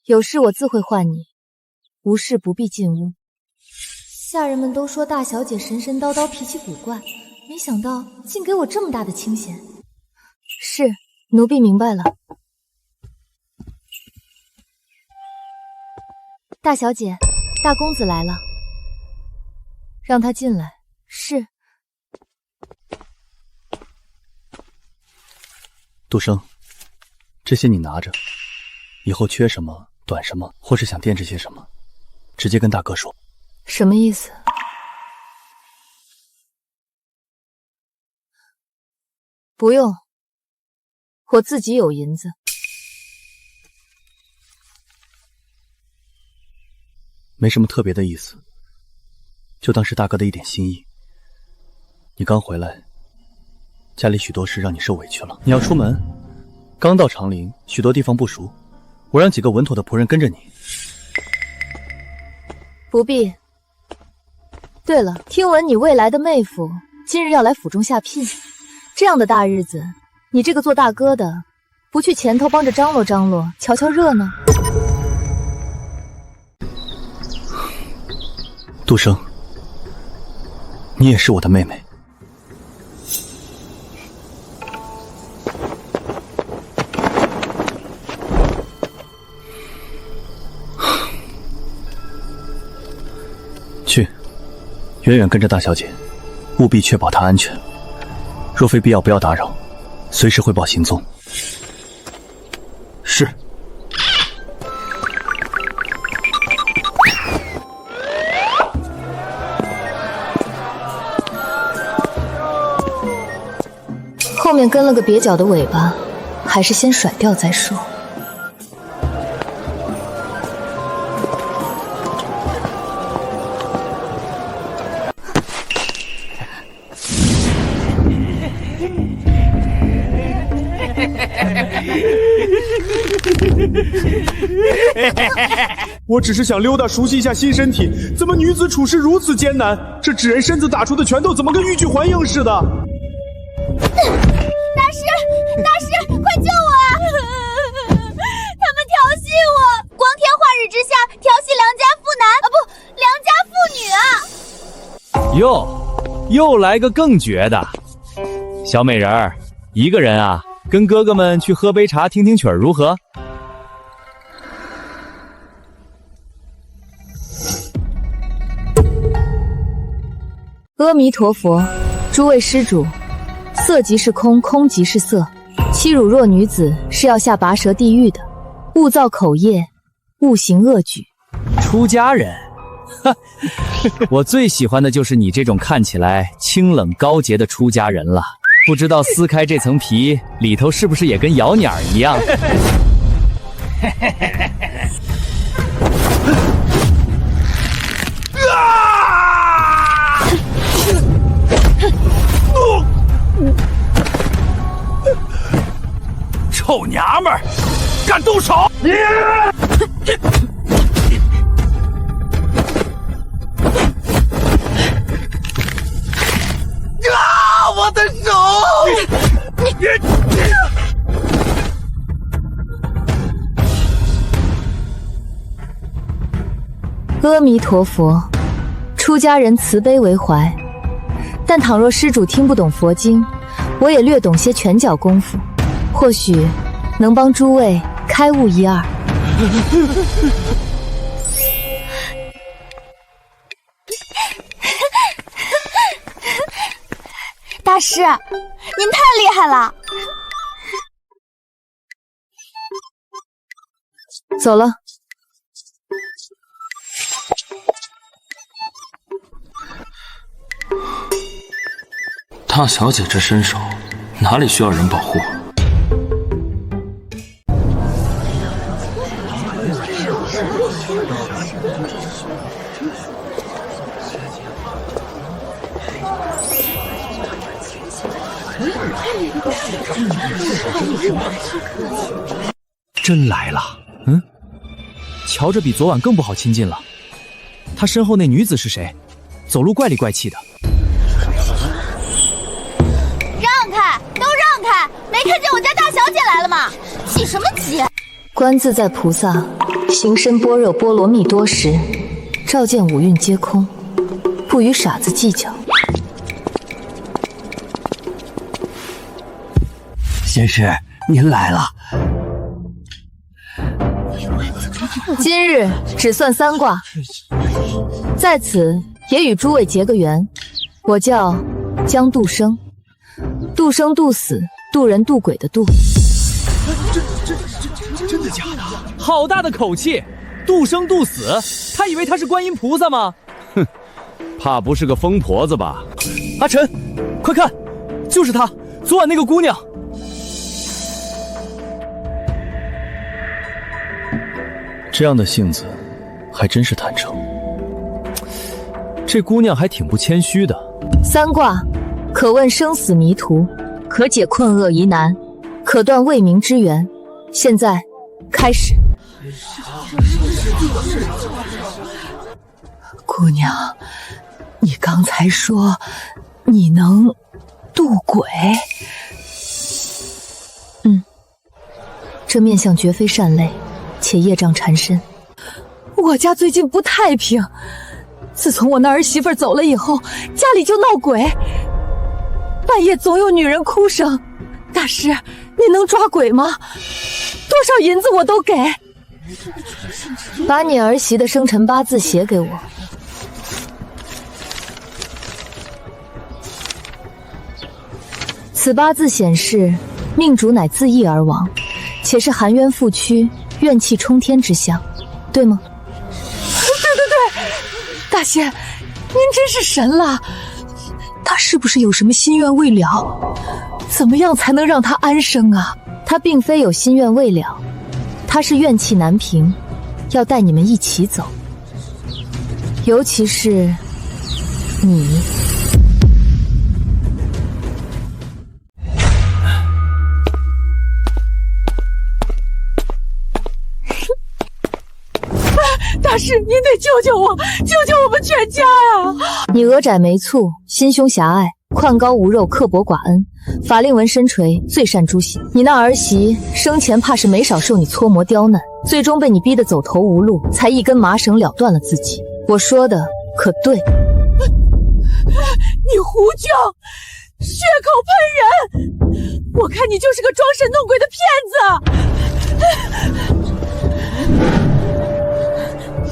[SPEAKER 1] 有事我自会唤你，无事不必进屋。下人们都说大小姐神神叨叨，脾气古怪，没想到竟给我这么大的清闲。是，奴婢明白了。大小姐，大公子来了，让他进来。是。
[SPEAKER 10] 杜生，这些你拿着，以后缺什么、短什么，或是想垫制些什么，直接跟大哥说。
[SPEAKER 1] 什么意思？不用，我自己有银子。
[SPEAKER 10] 没什么特别的意思，就当是大哥的一点心意。你刚回来，家里许多事让你受委屈了。你要出门，刚到长陵，许多地方不熟，我让几个稳妥的仆人跟着你。
[SPEAKER 1] 不必。对了，听闻你未来的妹夫今日要来府中下聘，这样的大日子，你这个做大哥的，不去前头帮着张罗张罗，瞧瞧热闹？
[SPEAKER 10] 杜生，你也是我的妹妹。去，远远跟着大小姐，务必确保她安全。若非必要，不要打扰，随时汇报行踪。是。
[SPEAKER 1] 后面跟了个蹩脚的尾巴，还是先甩掉再说。
[SPEAKER 11] 我只是想溜达熟悉一下新身体，怎么女子处事如此艰难？这纸人身子打出的拳头怎么跟欲拒还迎似的？
[SPEAKER 12] 大师，快救我啊！他们调戏我，光天化日之下调戏良家妇男啊，不，良家妇女啊！
[SPEAKER 6] 又来个更绝的，小美人儿，一个人啊，跟哥哥们去喝杯茶，听听曲儿如何？
[SPEAKER 1] 阿弥陀佛，诸位施主，色即是空，空即是色。欺辱弱女子是要下拔舌地狱的，勿造口业，勿行恶举。
[SPEAKER 6] 出家人，哈，我最喜欢的就是你这种看起来清冷高洁的出家人了。不知道撕开这层皮，里头是不是也跟摇鸟一样？臭娘们儿，敢动手！啊！我的手！
[SPEAKER 1] 阿弥陀佛，出家人慈悲为怀，但倘若施主听不懂佛经，我也略懂些拳脚功夫，或许能帮诸位开悟一二。
[SPEAKER 12] 大师，您太厉害了！
[SPEAKER 1] 走了。
[SPEAKER 8] 大小姐这身手哪里需要人保护？
[SPEAKER 10] 真来了。嗯，瞧着比昨晚更不好亲近了。他身后那女子是谁？走路怪里怪气的。
[SPEAKER 12] 让开，都让开！没看见我家大小姐来了吗？急什么急？
[SPEAKER 1] 观自在菩萨，行深般若波罗蜜多时，照见五蕴皆空，不与傻子计较。
[SPEAKER 2] 仙师，您来了。
[SPEAKER 1] 今日只算3卦，在此也与诸位结个缘。我叫江渡生，渡生渡死，渡人渡鬼的渡。
[SPEAKER 10] 真的假的？好大的口气！渡生渡死，他以为他是观音菩萨吗？
[SPEAKER 7] 哼，怕不是个疯婆子吧？
[SPEAKER 10] 阿晨，快看，就是他，昨晚那个姑娘。这样的性子，还真是坦诚。这姑娘还挺不谦虚的。
[SPEAKER 1] 3卦，可问生死迷途，可解困厄疑难，可断未明之缘。现在开始。
[SPEAKER 3] 姑娘，你刚才说你能渡鬼？
[SPEAKER 1] 这面相绝非善类，且业障缠身。
[SPEAKER 3] 我家最近不太平，自从我那儿媳妇走了以后，家里就闹鬼，半夜总有女人哭声。大师，你能抓鬼吗？多少银子我都给。
[SPEAKER 1] 把你儿媳的生辰八字写给我。此八字显示，命主乃自缢而亡，且是含冤负屈、怨气冲天之相，对吗？
[SPEAKER 3] 对，大仙，您真是神了。他是不是有什么心愿未了？怎么样才能让他安生啊？
[SPEAKER 1] 他并非有心愿未了，他是怨气难平，要带你们一起走。尤其是你。
[SPEAKER 3] 大师，您得救救我，救救我们全家呀！
[SPEAKER 1] 你额窄眉蹙，心胸狭隘，宽高无肉，刻薄寡恩，法令纹深垂，最善诛心。你那儿媳生前怕是没少受你搓磨刁难，最终被你逼得走投无路，才一根麻绳了断了自己。我说的可对？
[SPEAKER 3] 你胡叫，血口喷人！我看你就是个装神弄鬼的骗子。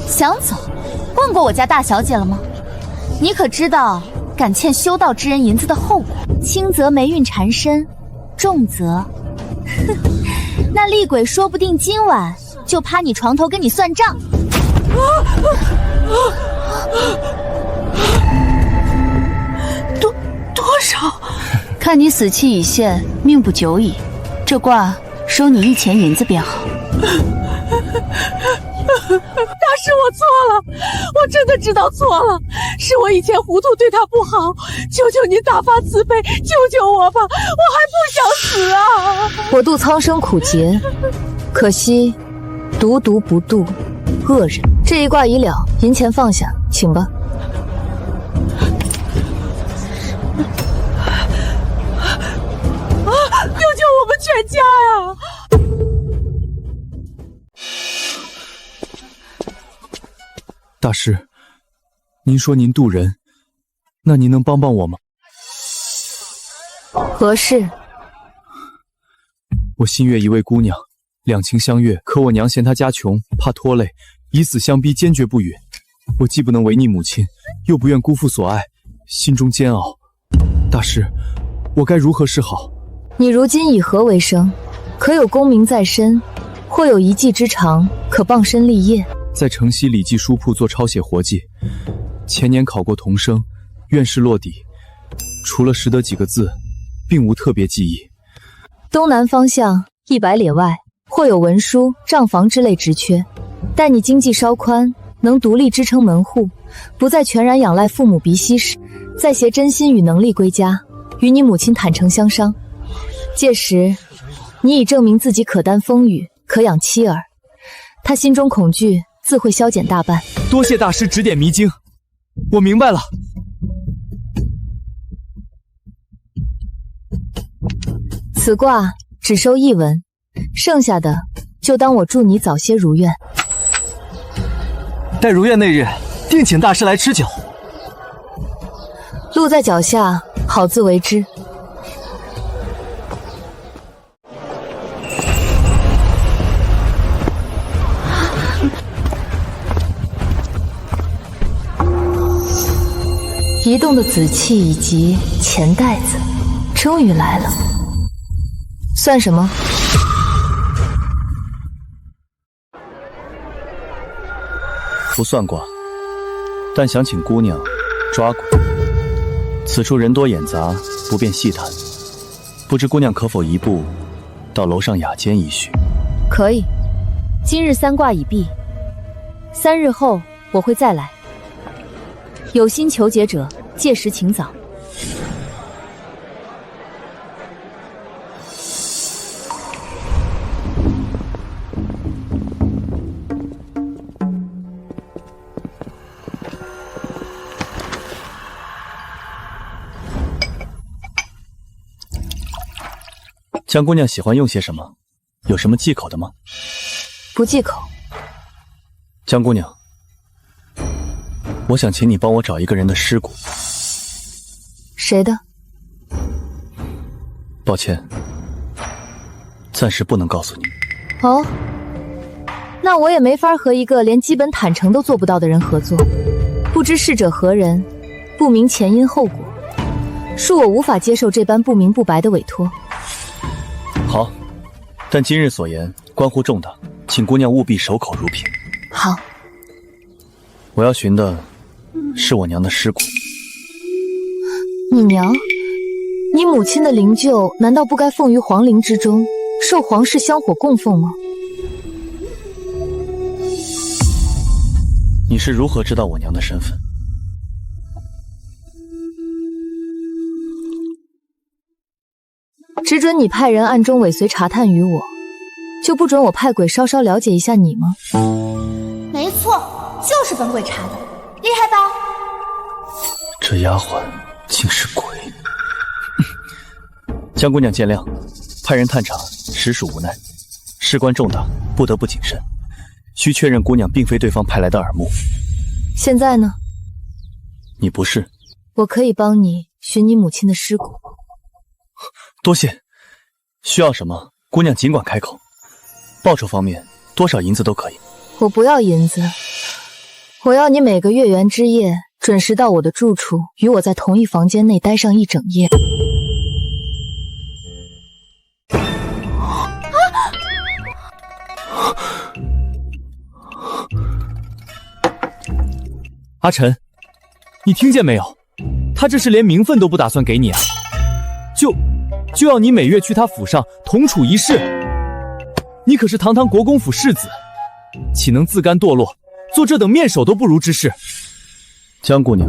[SPEAKER 12] 想走，问过我家大小姐了吗？你可知道敢欠修道之人银子的后果？轻则霉运缠身，重则……那厉鬼说不定今晚就趴你床头跟你算账。
[SPEAKER 3] 多少？
[SPEAKER 12] 看你死期已现，命不久矣，这卦收你1000银子便好。
[SPEAKER 3] 大师，我错了，我真的知道错了，是我以前糊涂对他不好，求求您大发慈悲，救救我吧，我还不想死啊！
[SPEAKER 1] 我度苍生苦劫，可惜独独不度恶人。这一卦已了，银钱放下，请吧。
[SPEAKER 3] 救救我们全家呀！
[SPEAKER 10] 大师，您说您渡人，那您能帮帮我吗？
[SPEAKER 1] 何事？
[SPEAKER 10] 我新月一位姑娘，两情相悦，可我娘嫌她家穷，怕拖累，以死相逼，坚决不允。我既不能违逆母亲，又不愿辜负所爱，心中煎熬。大师，我该如何是好？
[SPEAKER 1] 你如今以何为生？可有功名在身，或有一技之长，可傍身立业？
[SPEAKER 10] 在城西礼记书铺做抄写活计，前年考过童生，院试落底，除了识得几个字，并无特别记忆。
[SPEAKER 1] 东南方向100里外，或有文书、账房之类职缺。待你经济稍宽，能独立支撑门户，不再全然仰赖父母鼻息时，再携真心与能力归家，与你母亲坦诚相商。届时，你已证明自己可担风雨，可养妻儿，他心中恐惧自会消减大半。
[SPEAKER 10] 多谢大师指点迷津，我明白了。
[SPEAKER 1] 此卦只收1文，剩下的就当我祝你早些如愿。
[SPEAKER 10] 待如愿那日，定请大师来吃酒。
[SPEAKER 1] 路在脚下，好自为之。移动的紫气以及钱袋子，终于来了。算什么？
[SPEAKER 6] 不算卦，但想请姑娘抓鬼。此处人多眼杂，不便细谈。不知姑娘可否移步到楼上雅间一叙？
[SPEAKER 1] 可以。今日3卦已毕，3日后我会再来。有心求解者，届时请早。
[SPEAKER 6] 江姑娘喜欢用些什么？有什么忌口的吗？
[SPEAKER 1] 不忌口。
[SPEAKER 6] 江姑娘，我想请你帮我找一个人的尸骨。
[SPEAKER 1] 谁的？
[SPEAKER 6] 抱歉，暂时不能告诉你。
[SPEAKER 1] 哦，那我也没法和一个连基本坦诚都做不到的人合作。不知逝者何人，不明前因后果，恕我无法接受这般不明不白的委托。
[SPEAKER 6] 好，但今日所言关乎重大，请姑娘务必守口如瓶。
[SPEAKER 1] 好。
[SPEAKER 6] 我要寻的是我娘的尸骨。
[SPEAKER 1] 你娘？你母亲的灵柩难道不该奉于皇陵之中，受皇室香火供奉吗？
[SPEAKER 6] 你是如何知道我娘的身份？
[SPEAKER 1] 只准你派人暗中尾随查探于我，就不准我派鬼稍稍了解一下你吗？
[SPEAKER 12] 没错，就是本鬼查的，厉害吧？
[SPEAKER 6] 这丫鬟竟是鬼！江姑娘见谅，派人探查实属无奈，事关重大，不得不谨慎，需确认姑娘并非对方派来的耳目。
[SPEAKER 1] 现在呢？
[SPEAKER 6] 你不是？
[SPEAKER 1] 我可以帮你寻你母亲的尸骨。
[SPEAKER 6] 多谢，需要什么，姑娘尽管开口。报酬方面，多少银子都可以。
[SPEAKER 1] 我不要银子，我要你每个月圆之夜准时到我的住处，与我在同一房间内待上1整夜。
[SPEAKER 10] 阿晨，你听见没有？他这是连名分都不打算给你啊！就要你每月去他府上同处一室。你可是堂堂国公府世子，岂能自甘堕落，做这等面首都不如之事？
[SPEAKER 6] 江姑娘，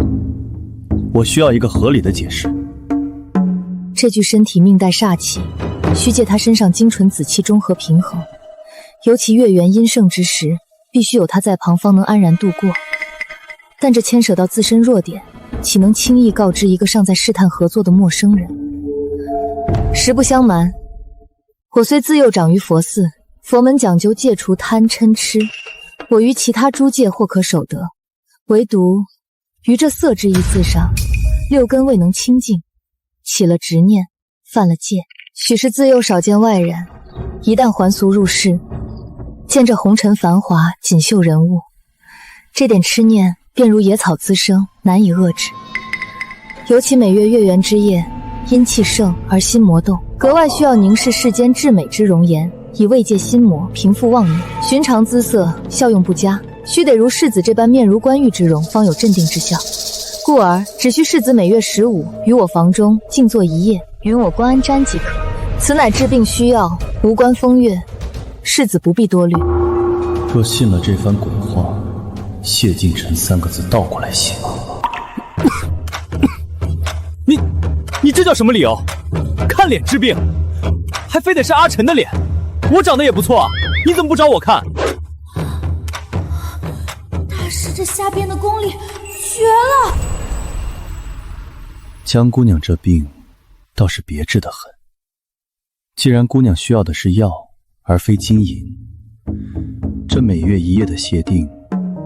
[SPEAKER 6] 我需要一个合理的解释。
[SPEAKER 1] 这具身体命带煞气，需借他身上精纯紫气中和平衡，尤其月圆阴盛之时，必须有他在旁方能安然度过。但这牵扯到自身弱点，岂能轻易告知一个尚在试探合作的陌生人？实不相瞒，我虽自幼长于佛寺，佛门讲究戒除贪嗔痴，我于其他诸戒或可守得，唯独于这色之一字上，6根未能清净，起了执念，犯了戒。许是自幼少见外人，一旦还俗入世，见这红尘繁华，锦绣人物，这点痴念便如野草滋生，难以遏制。尤其每月月圆之夜，阴气盛而心魔动，格外需要凝视世间至美之容颜，以慰藉心魔，平复妄念。寻常姿色效用不佳，须得如世子这般面如冠玉之容，方有镇定之效。故而只需世子每月15与我房中静坐1夜，允我观安瞻即可。此乃治病需药，无关风月，世子不必多虑。
[SPEAKER 8] 若信了这番鬼话，谢敬辰3个字倒过来写。
[SPEAKER 6] 你这叫什么理由？看脸治病，还非得是阿晨的脸？我长得也不错啊，你怎么不找我看？
[SPEAKER 12] 大师这瞎编的功力绝了！
[SPEAKER 8] 江姑娘这病倒是别致得很。既然姑娘需要的是药，而非金银，这每月1夜的谢定，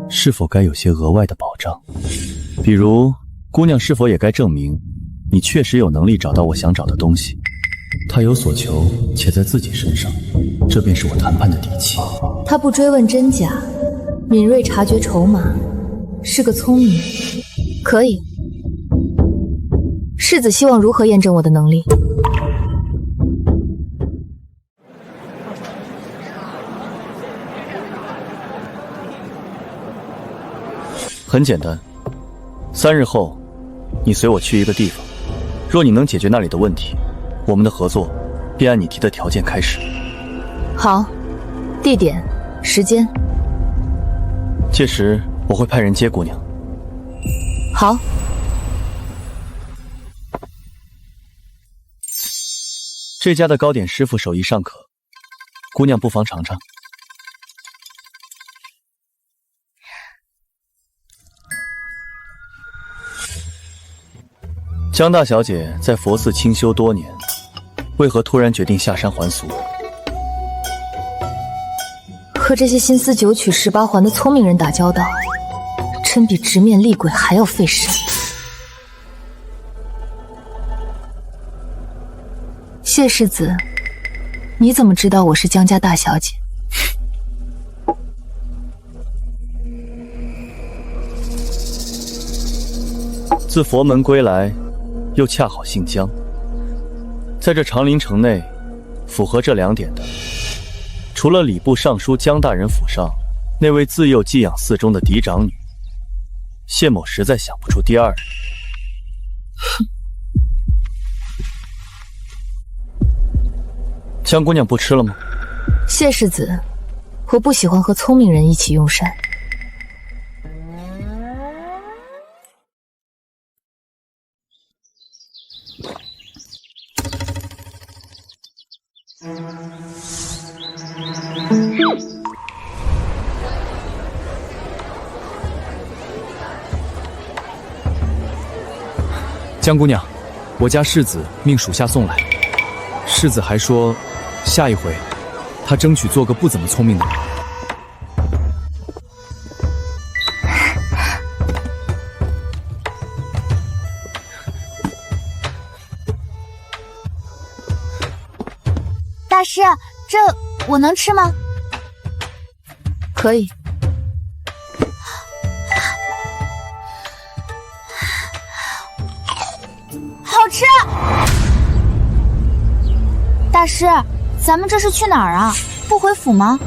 [SPEAKER 8] 是否该有些额外的保障？比如，姑娘是否也该证明，你确实有能力找到我想找的东西？她有所求，且在自己身上，这便是我谈判的底气。
[SPEAKER 1] 他不追问真假，敏锐察觉筹码，是个聪明人。可以。世子希望如何验证我的能力？
[SPEAKER 8] 很简单，3日后，你随我去一个地方，若你能解决那里的问题，我们的合作便按你提的条件开始。
[SPEAKER 1] 好，地点、时间。
[SPEAKER 8] 届时我会派人接姑娘。
[SPEAKER 1] 好。
[SPEAKER 8] 这家的糕点师傅手艺尚可，姑娘不妨尝尝。江大小姐在佛寺清修多年，为何突然决定下山还俗？
[SPEAKER 1] 和这些心思九曲18环的聪明人打交道，真比直面厉鬼还要费神。谢世子，你怎么知道我是江家大小姐？
[SPEAKER 8] 自佛门归来，又恰好姓江，在这长陵城内，符合这2点的，除了礼部尚书江大人府上那位自幼寄养寺中的嫡长女，谢某实在想不出第2人。江姑娘不吃了吗？
[SPEAKER 1] 谢世子，我不喜欢和聪明人一起用膳。
[SPEAKER 6] 江姑娘，我家世子命属下送来。世子还说，下一回他争取做个不怎么聪明的人。
[SPEAKER 12] 大师，这我能吃吗？
[SPEAKER 1] 可以。
[SPEAKER 12] 好吃！大师，咱们这是去哪儿啊？不回府吗？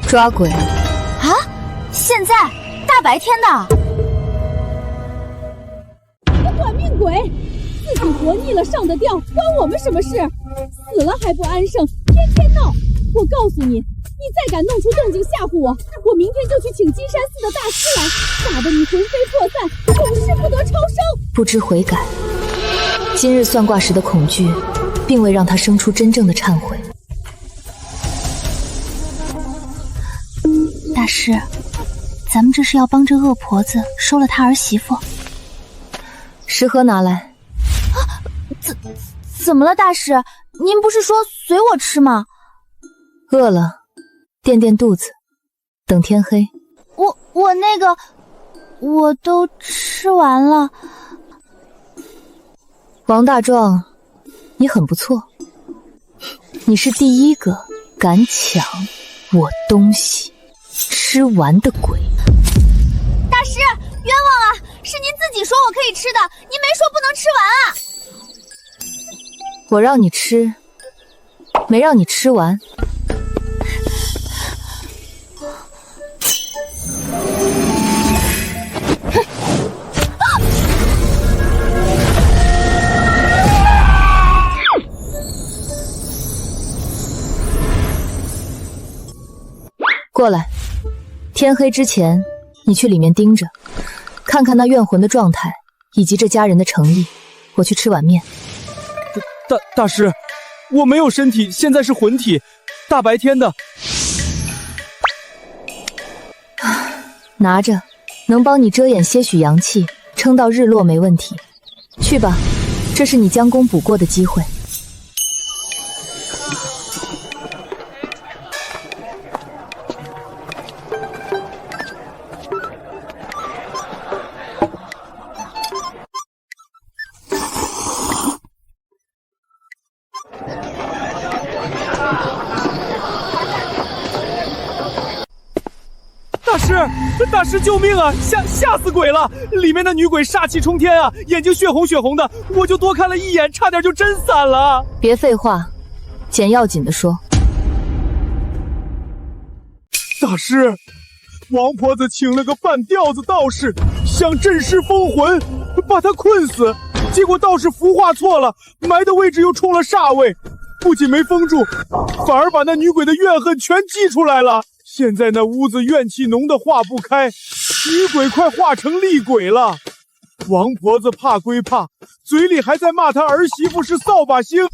[SPEAKER 1] 抓鬼。
[SPEAKER 12] 啊？现在？大白天的？
[SPEAKER 3] 个短命鬼！自己活腻了上得吊，关我们什么事？死了还不安生，天天闹！我告诉你，你再敢弄出动静吓唬我，我明天就去请金山寺的大师来，打得你魂飞魄散，永世不得超生！
[SPEAKER 1] 不知悔改。今日算卦时的恐惧，并未让他生出真正的忏悔。
[SPEAKER 12] 大师，咱们这是要帮着恶婆子收了他儿媳妇。
[SPEAKER 1] 食盒拿来。
[SPEAKER 12] 怎么了，大师？您不是说随我吃吗？
[SPEAKER 1] 饿了，垫垫肚子，等天黑。
[SPEAKER 12] 我那个，我都吃完了。
[SPEAKER 1] 王大壮，你很不错，你是第一个敢抢我东西吃完的鬼。
[SPEAKER 12] 大师，冤枉啊！是您自己说我可以吃的，您没说不能吃完啊！
[SPEAKER 1] 我让你吃，没让你吃完。天黑之前，你去里面盯着，看看那怨魂的状态，以及这家人的诚意。我去吃碗面。
[SPEAKER 10] 大师，我没有身体，现在是魂体，大白天的。
[SPEAKER 1] 拿着，能帮你遮掩些许阳气，撑到日落没问题。去吧，这是你将功补过的机会。
[SPEAKER 10] 大师救命啊！吓死鬼了！里面的女鬼煞气冲天啊，眼睛血红的，我就多看了一眼，差点就真散了。
[SPEAKER 1] 别废话，简要紧的说。
[SPEAKER 11] 大师，王婆子请了个半吊子道士，想镇尸封魂，把他困死，结果道士符画错了，埋的位置又冲了煞位，不仅没封住，反而把那女鬼的怨恨全激出来了。现在那屋子怨气浓得化不开，女鬼快化成厉鬼了。王婆子怕归怕，嘴里还在骂她儿媳妇是扫把星。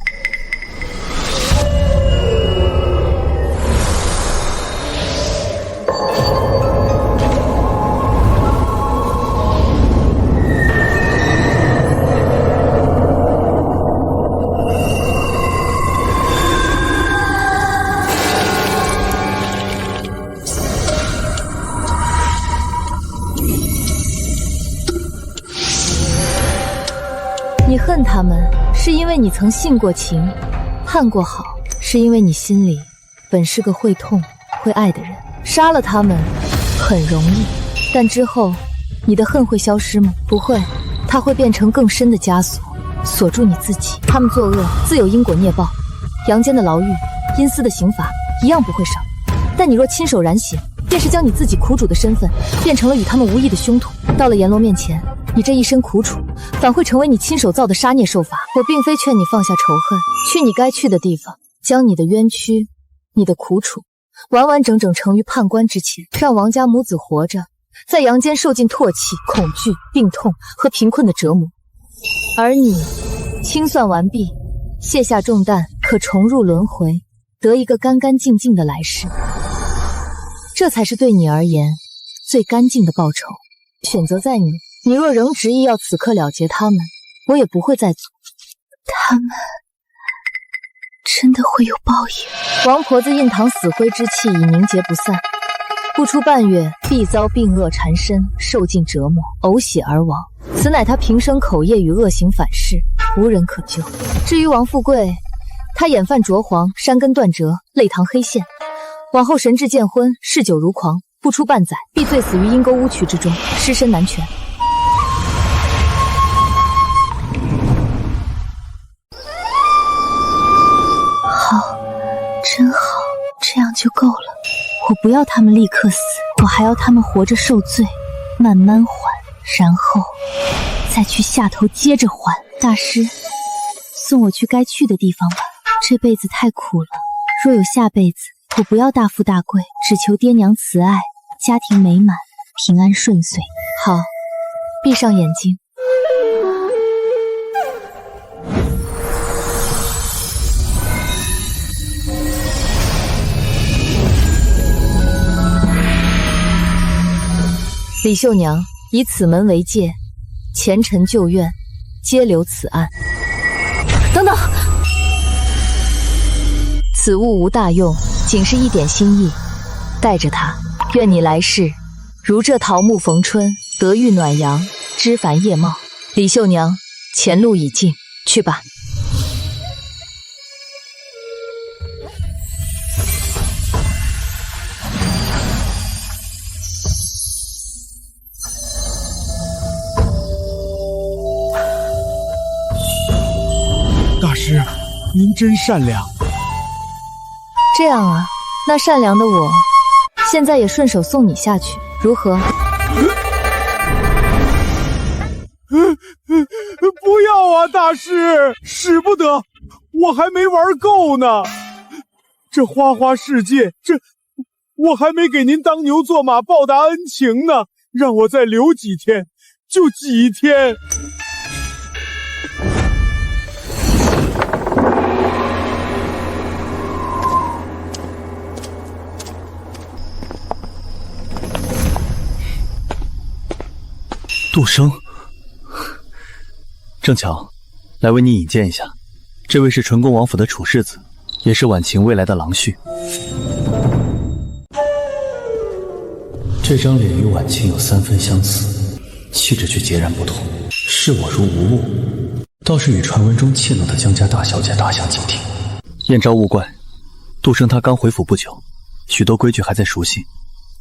[SPEAKER 1] 你恨他们，是因为你曾信过情，盼过好，是因为你心里本是个会痛会爱的人。杀了他们很容易，但之后你的恨会消失吗？不会，它会变成更深的枷锁，锁住你自己。他们作恶自有因果孽报，阳间的牢狱，阴司的刑罚一样不会少。但你若亲手染血，便是将你自己苦主的身份变成了与他们无异的凶徒。到了阎罗面前，你这一身苦楚反会成为你亲手造的杀孽受罚。我并非劝你放下仇恨，去你该去的地方，将你的冤屈、你的苦楚完完整整呈于判官之前，让王家母子活着在阳间受尽唾弃、恐惧、病痛和贫困的折磨。而你清算完毕，卸下重担，可重入轮回，得一个干干净净的来世。这才是对你而言最干净的报酬。选择在你，你若仍执意要此刻了结他们，我也不会再阻。
[SPEAKER 5] 他们真的会有报应。
[SPEAKER 1] 王婆子印堂死灰之气已凝结不散，不出半月必遭病恶缠身，受尽折磨，呕血而亡。此乃她平生口业与恶行反噬，无人可救。至于王富贵，他眼泛灼黄，山根断折，泪淌黑线，往后神志渐昏，嗜酒如狂，不出半载必醉死于阴沟污渠之中，尸身难全。
[SPEAKER 5] 好，真好，这样就够了。我不要他们立刻死，我还要他们活着受罪，慢慢还，然后再去下头接着还。大师，送我去该去的地方吧。这辈子太苦了，若有下辈子，我不要大富大贵，只求爹娘慈爱，家庭美满，平安顺遂。
[SPEAKER 1] 好，闭上眼睛。李秀娘，以此门为界，前尘旧怨皆留此案。等等，此物无大用，仅是一点心意，带着它，愿你来世如这桃木逢春，得遇暖阳，枝繁叶茂。李秀娘，前路已尽，去吧。
[SPEAKER 11] 大师，您真善良。
[SPEAKER 1] 这样啊，那善良的我，现在也顺手送你下去，如何？
[SPEAKER 11] 不要啊，大师，使不得，我还没玩够呢。这花花世界，我还没给您当牛做马报答恩情呢，让我再留几天，就几天。
[SPEAKER 8] 杜生，正巧，来为你引荐一下，这位是纯公王府的楚世子，也是婉晴未来的郎婿。这张脸与婉晴有3分相似，气质却截然不同，视我如无物，倒是与传闻中怯懦的江家大小姐大相径庭。燕昭勿怪，杜生他刚回府不久，许多规矩还在熟悉，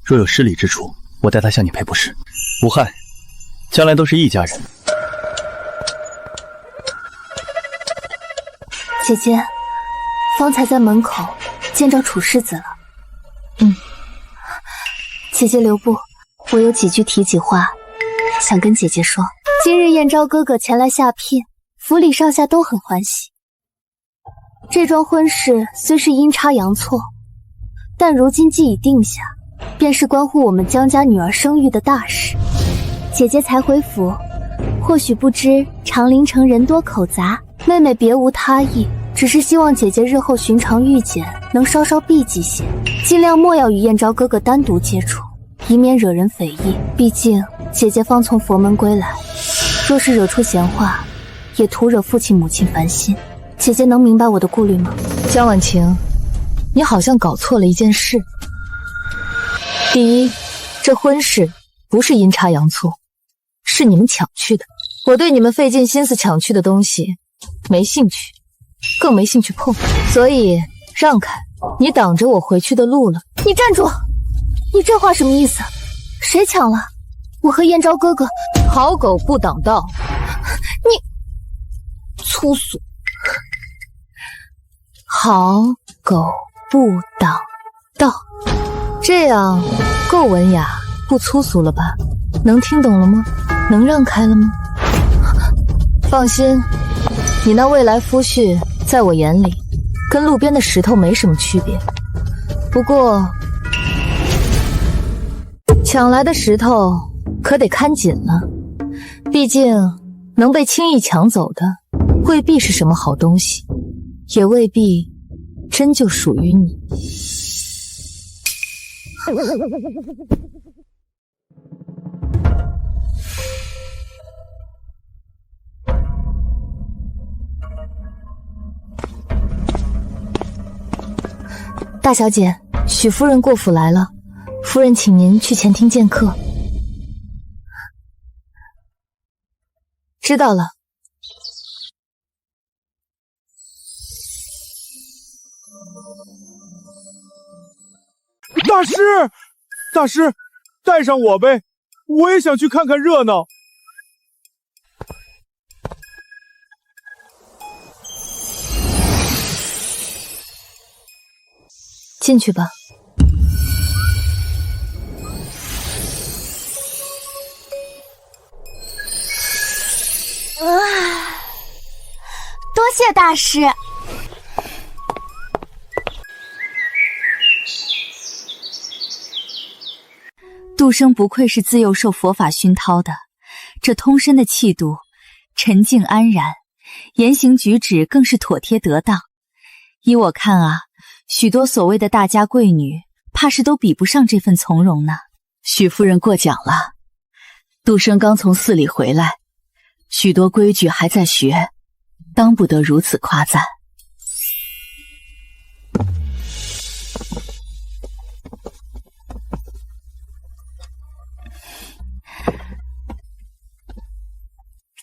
[SPEAKER 8] 若有失礼之处，我代他向你赔不是。无害，将来都是一家人。
[SPEAKER 5] 姐姐，方才在门口见着楚世子了。姐姐留步，我有几句体己话想跟姐姐说。今日燕昭哥哥前来下聘，府里上下都很欢喜。这桩婚事虽是阴差阳错，但如今既已定下，便是关乎我们江家女儿生育的大事。姐姐才回府，或许不知长陵城人多口杂，妹妹别无他意，只是希望姐姐日后寻常遇见能稍稍避忌些，尽量莫要与燕昭哥哥单独接触，以免惹人非议。毕竟姐姐方从佛门归来，若是惹出闲话，也徒惹父亲母亲烦心。姐姐能明白我的顾虑吗？
[SPEAKER 1] 江婉晴，你好像搞错了一件事。第一，这婚事不是阴差阳错，是你们抢去的。我对你们费尽心思抢去的东西没兴趣，更没兴趣碰，所以让开，你挡着我回去的路了。
[SPEAKER 5] 你站住！你这话什么意思？谁抢了？我和燕昭哥哥。
[SPEAKER 1] 好狗不挡道。
[SPEAKER 5] 你粗俗。
[SPEAKER 1] 好狗不挡道，这样够文雅不粗俗了吧？能听懂了吗？能让开了吗？放心，你那未来夫婿在我眼里跟路边的石头没什么区别。不过抢来的石头可得看紧了，毕竟能被轻易抢走的未必是什么好东西，也未必真就属于你。大小姐，许夫人过府来了，夫人请您去前厅见客。知道了。
[SPEAKER 11] 大师，大师，带上我呗，我也想去看看热闹。
[SPEAKER 1] 进去吧。
[SPEAKER 12] 多谢大师。
[SPEAKER 4] 杜生不愧是自幼受佛法熏陶的，这通身的气度沉静安然，言行举止更是妥帖得当。依我看啊，许多所谓的大家贵女，怕是都比不上这份从容呢。许夫人过奖了，杜生刚从寺里回来，许多规矩还在学，当不得如此夸赞。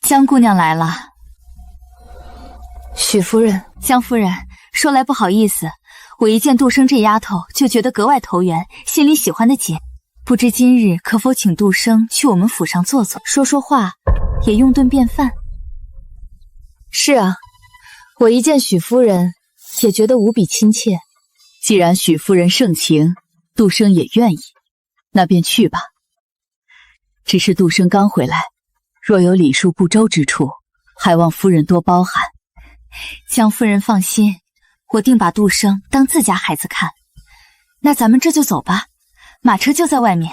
[SPEAKER 4] 江姑娘来了。
[SPEAKER 1] 许夫人。
[SPEAKER 4] 江夫人，说来不好意思，我一见杜生这丫头就觉得格外投缘，心里喜欢的紧。不知今日可否请杜生去我们府上坐坐，说说话，也用顿便饭。
[SPEAKER 1] 是啊，我一见许夫人也觉得无比亲切。
[SPEAKER 4] 既然许夫人盛情，杜生也愿意，那便去吧。只是杜生刚回来，若有礼数不周之处，还望夫人多包涵。江夫人放心，我定把杜生当自家孩子看。那咱们这就走吧，马车就在外面。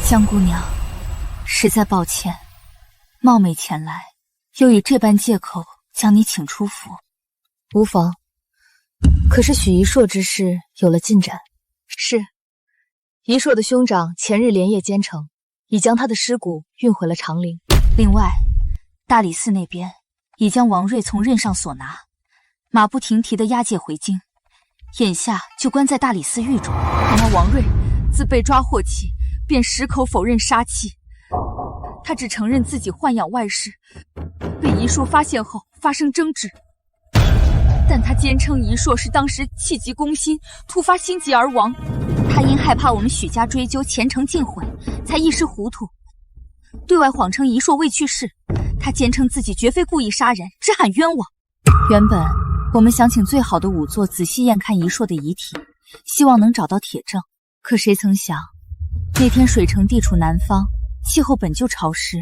[SPEAKER 4] 江姑娘，实在抱歉，冒昧前来，又以这般借口将你请出府。
[SPEAKER 1] 无妨。可是许一硕之事有了进展。是，一硕的兄长前日连夜兼程，已将他的尸骨运回了长陵。
[SPEAKER 4] 另外，大理寺那边已将王瑞从任上所拿，马不停蹄地押解回京，眼下就关在大理寺狱中。可那王瑞自被抓获起，便矢口否认杀妻，他只承认自己豢养外室，被一硕发现后发生争执，但他坚称一硕是当时气急攻心，突发心急而亡。他因害怕我们许家追究，前程尽毁，才一时糊涂，对外谎称一硕未去世。他坚称自己绝非故意杀人，只喊冤枉。原本我们想请最好的仵作仔细验看一硕的遗体，希望能找到铁证，可谁曾想那天水城地处南方，气候本就潮湿，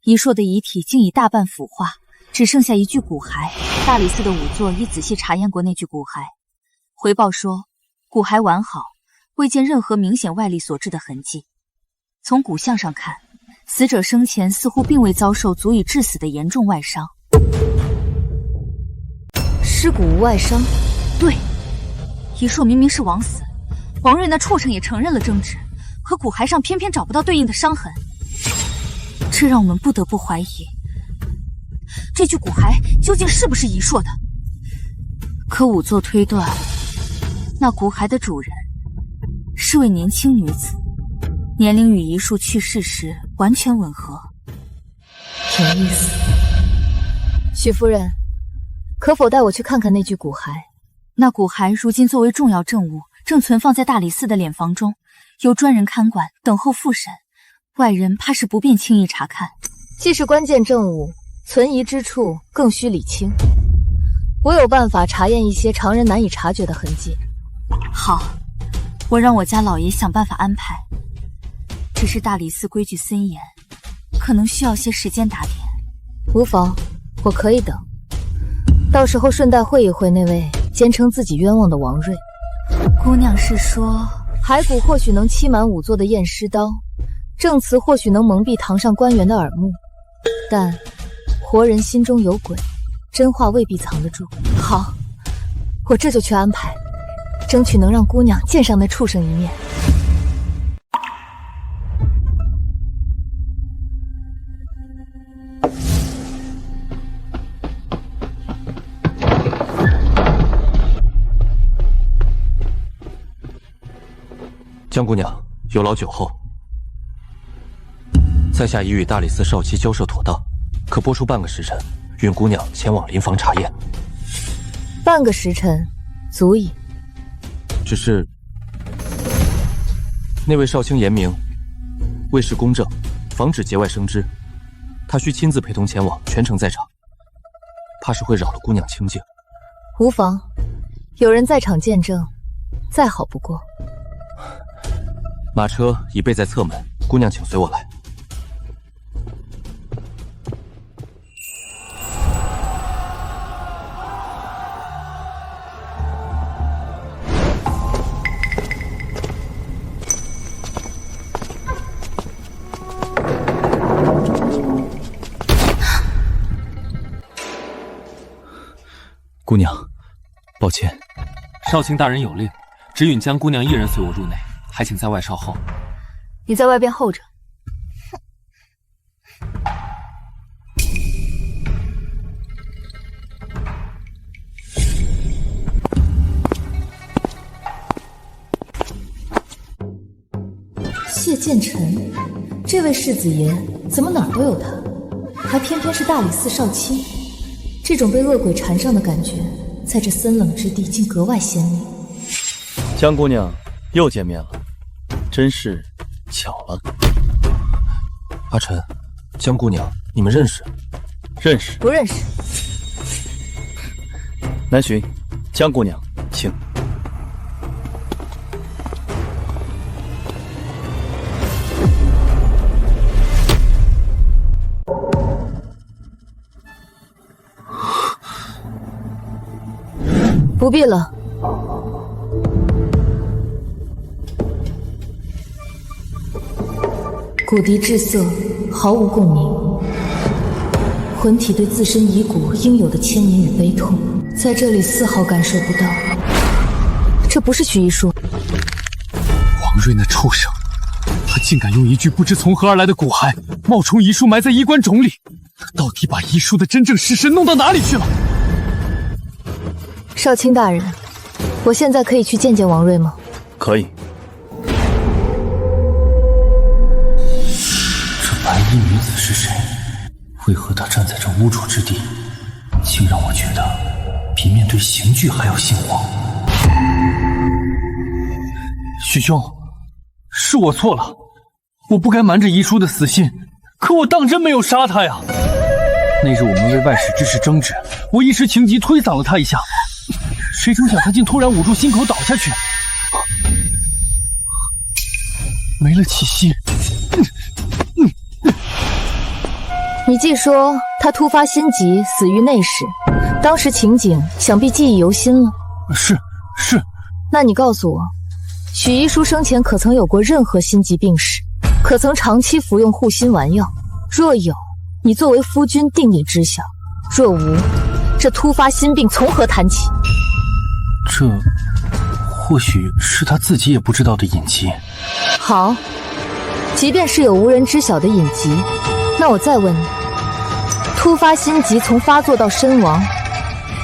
[SPEAKER 4] 一硕的遗体竟已大半腐化，只剩下一具骨骸。大理寺的仵作已仔细查验过那具骨骸，回报说骨骸完好，未见任何明显外力所致的痕迹。从骨相上看，死者生前似乎并未遭受足以致死的严重外伤。
[SPEAKER 1] 尸骨无外伤？
[SPEAKER 4] 对，一硕明明是枉死，王瑞那畜生也承认了争执，可骨骸上偏偏找不到对应的伤痕，这让我们不得不怀疑，这具骨骸究竟是不是一硕的？可仵作推断，那骨骸的主人是位年轻女子，年龄与一硕去世时完全吻合。
[SPEAKER 1] 有意思。许夫人，可否带我去看看那具骨骸？
[SPEAKER 4] 那骨骸如今作为重要证物，正存放在大理寺的殓房中，由专人看管，等候复审。外人怕是不便轻易查看。
[SPEAKER 1] 既是关键证物，存疑之处更需理清。我有办法查验一些常人难以察觉的痕迹。
[SPEAKER 4] 好，我让我家老爷想办法安排。只是大理寺规矩森严，可能需要些时间打点。
[SPEAKER 1] 无妨，我可以等。到时候顺带会一会那位坚称自己冤枉的王瑞。
[SPEAKER 4] 姑娘是说，
[SPEAKER 1] 骸骨或许能欺瞒仵作的验尸刀，证词或许能蒙蔽堂上官员的耳目，但活人心中有鬼，真话未必藏得住。好，我这就去安排，争取能让姑娘见上那畜生一面。
[SPEAKER 13] 江姑娘有劳久候，在下已与大理寺少期交涉妥当，可拨出半个时辰，允姑娘前往灵房查验。
[SPEAKER 1] 半个时辰足矣。
[SPEAKER 13] 只是那位少卿严明，为事公正，防止节外生枝，他需亲自陪同前往，全程在场，怕是会扰了姑娘清静。
[SPEAKER 1] 无妨，有人在场见证，再好不过。
[SPEAKER 13] 马车已备在侧门，姑娘请随我来。
[SPEAKER 8] 姑娘，抱歉。
[SPEAKER 6] 少卿大人有令，只允江姑娘一人随我入内，还请在外稍候。
[SPEAKER 1] 你在外边候着。谢建成，这位世子爷怎么哪儿都有他，还偏偏是大理寺少卿。这种被恶鬼缠上的感觉，在这森冷之地竟格外鲜明。
[SPEAKER 8] 江姑娘又见面了，真是巧了。
[SPEAKER 13] 阿晨，江姑娘，你们认识？
[SPEAKER 8] 认识。
[SPEAKER 1] 不认识。
[SPEAKER 8] 南巡，江姑娘，请。
[SPEAKER 1] 不必了。骨笛至色，毫无共鸣。魂体对自身遗骨应有的牵引与悲痛，在这里丝毫感受不到。这不是许一书。
[SPEAKER 6] 王瑞那畜生，他竟敢用一具不知从何而来的骨骸冒充遗书埋在衣冠冢里，到底把遗书的真正尸身弄到哪里去了？
[SPEAKER 1] 少卿大人，我现在可以去见见王瑞吗？
[SPEAKER 8] 可以。
[SPEAKER 6] 这白衣女子是谁？为何她站在这无主之地，竟让我觉得比面对刑具还要心慌？许兄，是我错了，我不该瞒着遗书的死信，可我当真没有杀他呀。那日我们为外史之事争执，我一时情急推搡了他一下，谁成想他竟突然捂住心口倒下去，没了气息。
[SPEAKER 1] 你既说他突发心急死于内室，当时情景想必记忆犹新了。
[SPEAKER 6] 是。
[SPEAKER 1] 那你告诉我，许一书生前可曾有过任何心疾病史？可曾长期服用护心丸药？若有，你作为夫君定你知晓；若无，这突发心病从何谈起？
[SPEAKER 6] 这或许是他自己也不知道的隐疾。
[SPEAKER 1] 好，即便是有无人知晓的隐疾，那我再问你，突发心疾从发作到身亡，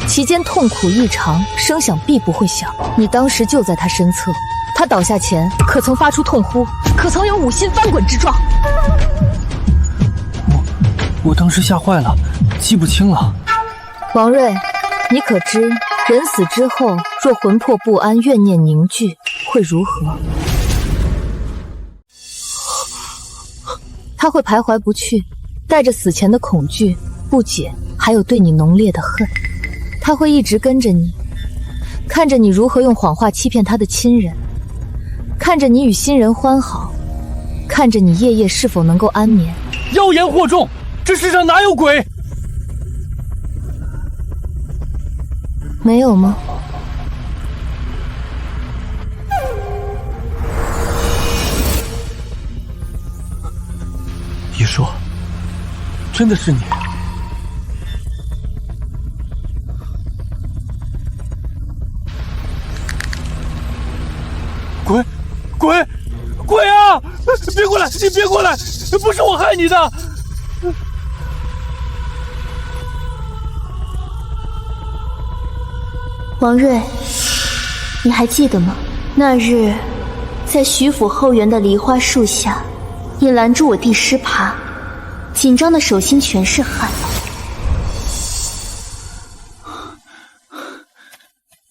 [SPEAKER 1] 其间痛苦异常，声响必不会小。你当时就在他身侧，他倒下前可曾发出痛呼？可曾有五心翻滚之状？
[SPEAKER 6] 我当时吓坏了，记不清了。
[SPEAKER 1] 王瑞，你可知人死之后，若魂魄不安，怨念凝聚，会如何？他会徘徊不去，带着死前的恐惧、不解，还有对你浓烈的恨。他会一直跟着你，看着你如何用谎话欺骗他的亲人，看着你与新人欢好，看着你夜夜是否能够安眠。
[SPEAKER 6] 妖言惑众，这世上哪有鬼？
[SPEAKER 1] 没有吗？
[SPEAKER 6] 一说，真的是你。鬼啊！别过来！你别过来！不是我害你的。
[SPEAKER 5] 王瑞，你还记得吗？那日在徐府后园的梨花树下，你拦住我弟尸爬，紧张的手心全是汗。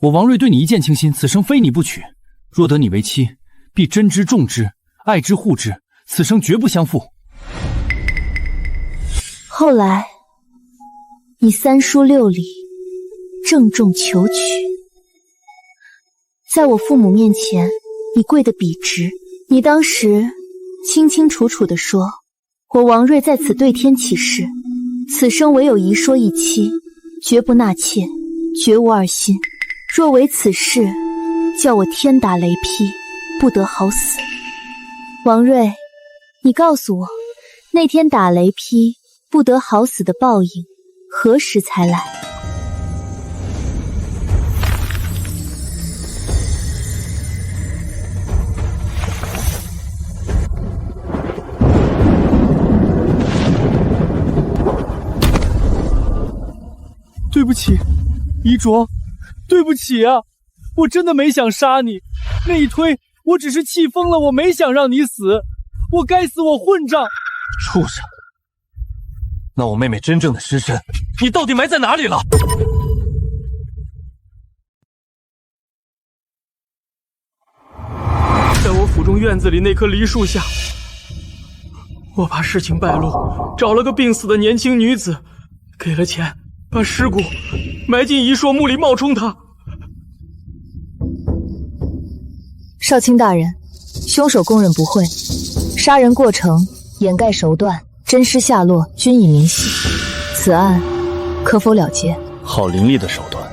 [SPEAKER 6] 我王瑞对你一见倾心，此生非你不娶。若得你为妻，必珍之重之，爱之护之，此生绝不相负。
[SPEAKER 5] 后来你三书六礼，郑重求娶，在我父母面前，你跪得笔直。你当时清清楚楚地说，我王瑞在此对天起誓，此生唯有一说一妻，绝不纳妾，绝无二心。若违此事，叫我天打雷劈，不得好死。王瑞，你告诉我，那天打雷劈不得好死的报应何时才来？
[SPEAKER 10] 对不起，遗卓，对不起啊，我真的没想杀你，那一推我只是气疯了，我没想让你死，我该死，我混账！
[SPEAKER 13] 畜生！那我妹妹真正的尸身，你到底埋在哪里了？
[SPEAKER 10] 在我府中院子里那棵梨树下，我怕事情败露，找了个病死的年轻女子，给了钱，
[SPEAKER 6] 把尸骨埋进一硕墓里冒充他。
[SPEAKER 1] 少卿大人，凶手供认不讳，杀人过程、掩盖手段、真尸下落均已明细，此案可否了结？
[SPEAKER 8] 好凌厉的手段，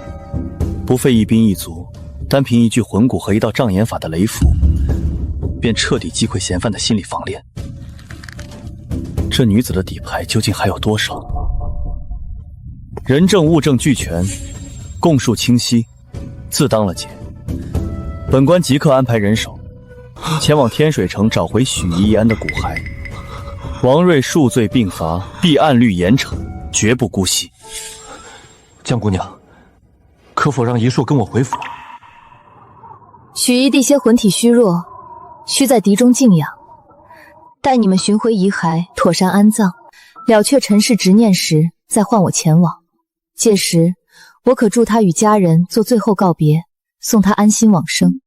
[SPEAKER 8] 不费一兵一卒，单凭一具魂骨和一道障眼法的雷符，便彻底击溃嫌犯的心理防链。这女子的底牌究竟还有多少？人证物证俱全，供述清晰，自当了解。本官即刻安排人手，前往天水城找回许一安的骨骸。王瑞数罪并罚，必按律严惩，绝不姑息。
[SPEAKER 13] 江姑娘，可否让一硕跟我回府？
[SPEAKER 1] 许一地些魂体虚弱，需在敌中静养。待你们寻回遗骸，妥善安葬，了却尘世执念时，再唤我前往。届时，我可助他与家人做最后告别，送他安心往生。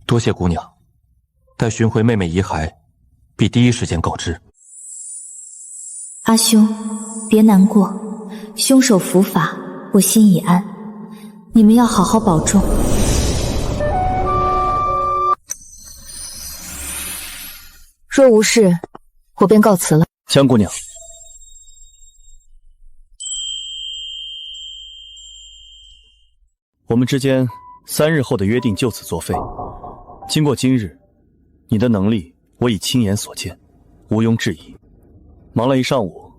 [SPEAKER 13] 多谢姑娘，待寻回妹妹遗骸，必第一时间告知。
[SPEAKER 5] 阿兄，别难过，凶手伏法，我心已安。你们要好好保重。
[SPEAKER 1] 若无事，我便告辞了。
[SPEAKER 8] 江姑娘，我们之间3日后的约定就此作废。经过今日，你的能力我已亲眼所见，毋庸置疑。忙了一上午，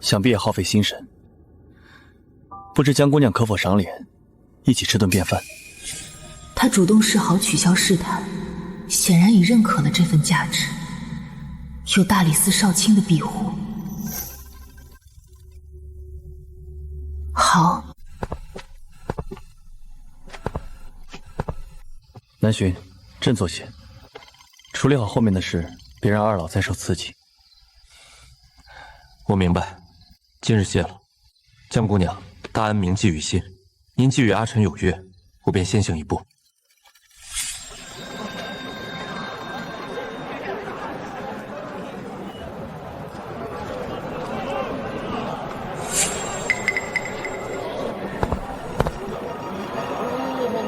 [SPEAKER 8] 想必也耗费心神。不知江姑娘可否赏脸，一起吃顿便饭？
[SPEAKER 1] 他主动示好取消试探，显然已认可了这份价值。有大理寺少卿的庇护，好。
[SPEAKER 8] 南巡，振作些，处理好后面的事，别让二老再受刺激。
[SPEAKER 13] 我明白，今日谢了。江姑娘，大恩铭记于心。您既与阿晨有约，我便先行一步。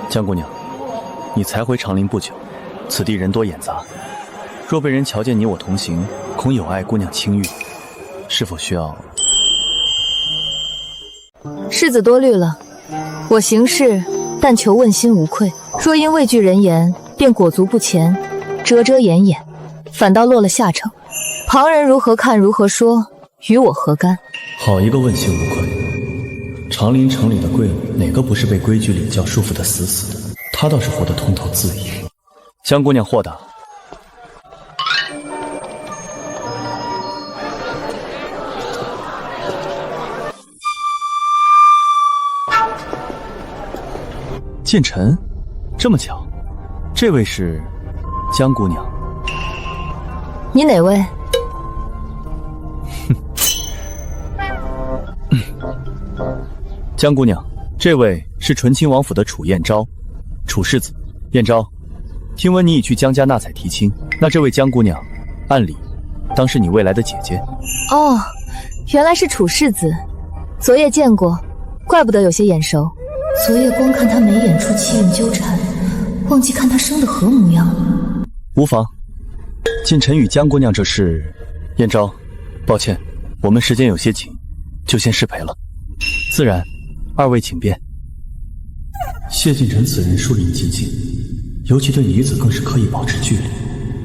[SPEAKER 8] 江姑娘，你才回长陵不久，此地人多眼杂，若被人瞧见你我同行，恐有碍姑娘清誉，是否需要？
[SPEAKER 1] 世子多虑了，我行事但求问心无愧。若因畏惧人言，便裹足不前，遮遮掩掩，反倒落了下乘。旁人如何看如何说，与我何干？
[SPEAKER 8] 好一个问心无愧！长陵城里的贵女，哪个不是被规矩礼教束缚得死死的？她倒是活得通透自意。江姑娘豁达。
[SPEAKER 10] 剑尘，这么巧，这位是江姑娘。
[SPEAKER 1] 你哪位？
[SPEAKER 8] 江姑娘，这位是醇亲王府的楚燕昭，楚世子。燕昭，听闻你已去江家纳采提亲，那这位江姑娘，按理当是你未来的姐姐。
[SPEAKER 1] 哦，原来是楚世子，昨夜见过，怪不得有些眼熟。
[SPEAKER 5] 昨夜光看她眉眼处气韵纠缠，忘记看她生的何模样了。
[SPEAKER 8] 无妨，剑尘与江姑娘这事，燕昭，抱歉，我们时间有些紧，就先失陪了。自然，二位请便。
[SPEAKER 14] 谢剑尘此人疏离极尽，尤其对女子更是刻意保持距离。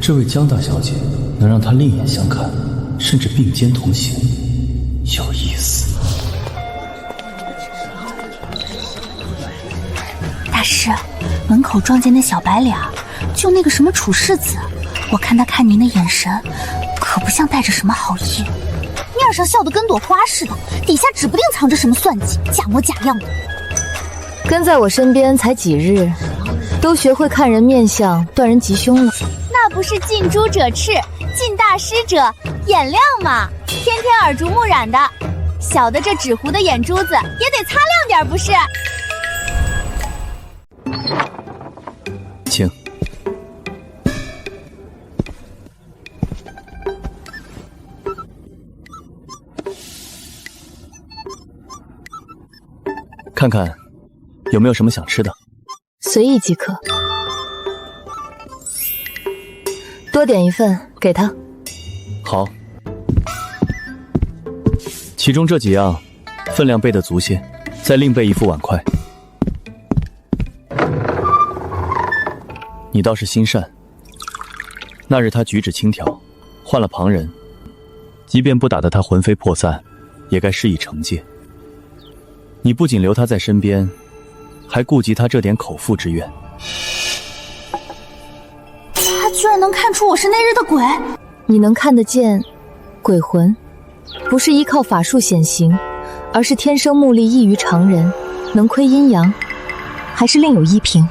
[SPEAKER 14] 这位江大小姐能让他另眼相看，甚至并肩同行，有意思。
[SPEAKER 12] 大师，门口撞见那小白脸，就那个什么楚世子，我看他看您的眼神，可不像带着什么好意。面上笑得跟朵花似的，底下指不定藏着什么算计，假模假样的。
[SPEAKER 1] 跟在我身边才几日，都学会看人面相，断人吉凶了。
[SPEAKER 12] 那不是近朱者赤，近大师者眼亮嘛，天天耳濡目染的，小的这纸糊的眼珠子也得擦亮点，不是？
[SPEAKER 8] 请。看看有没有什么想吃的，
[SPEAKER 1] 随意即可。多点一份给他。
[SPEAKER 8] 好，其中这几样分量备得足些，再另备一副碗筷。你倒是心善，那日他举止轻佻，换了旁人，即便不打得他魂飞魄散，也该施以惩戒。你不仅留他在身边，还顾及他这点口腹之愿。
[SPEAKER 12] 他居然能看出我是那日的鬼？
[SPEAKER 1] 你能看得见鬼魂，不是依靠法术显形，而是天生目力异于常人，能窥阴阳，还是另有依凭？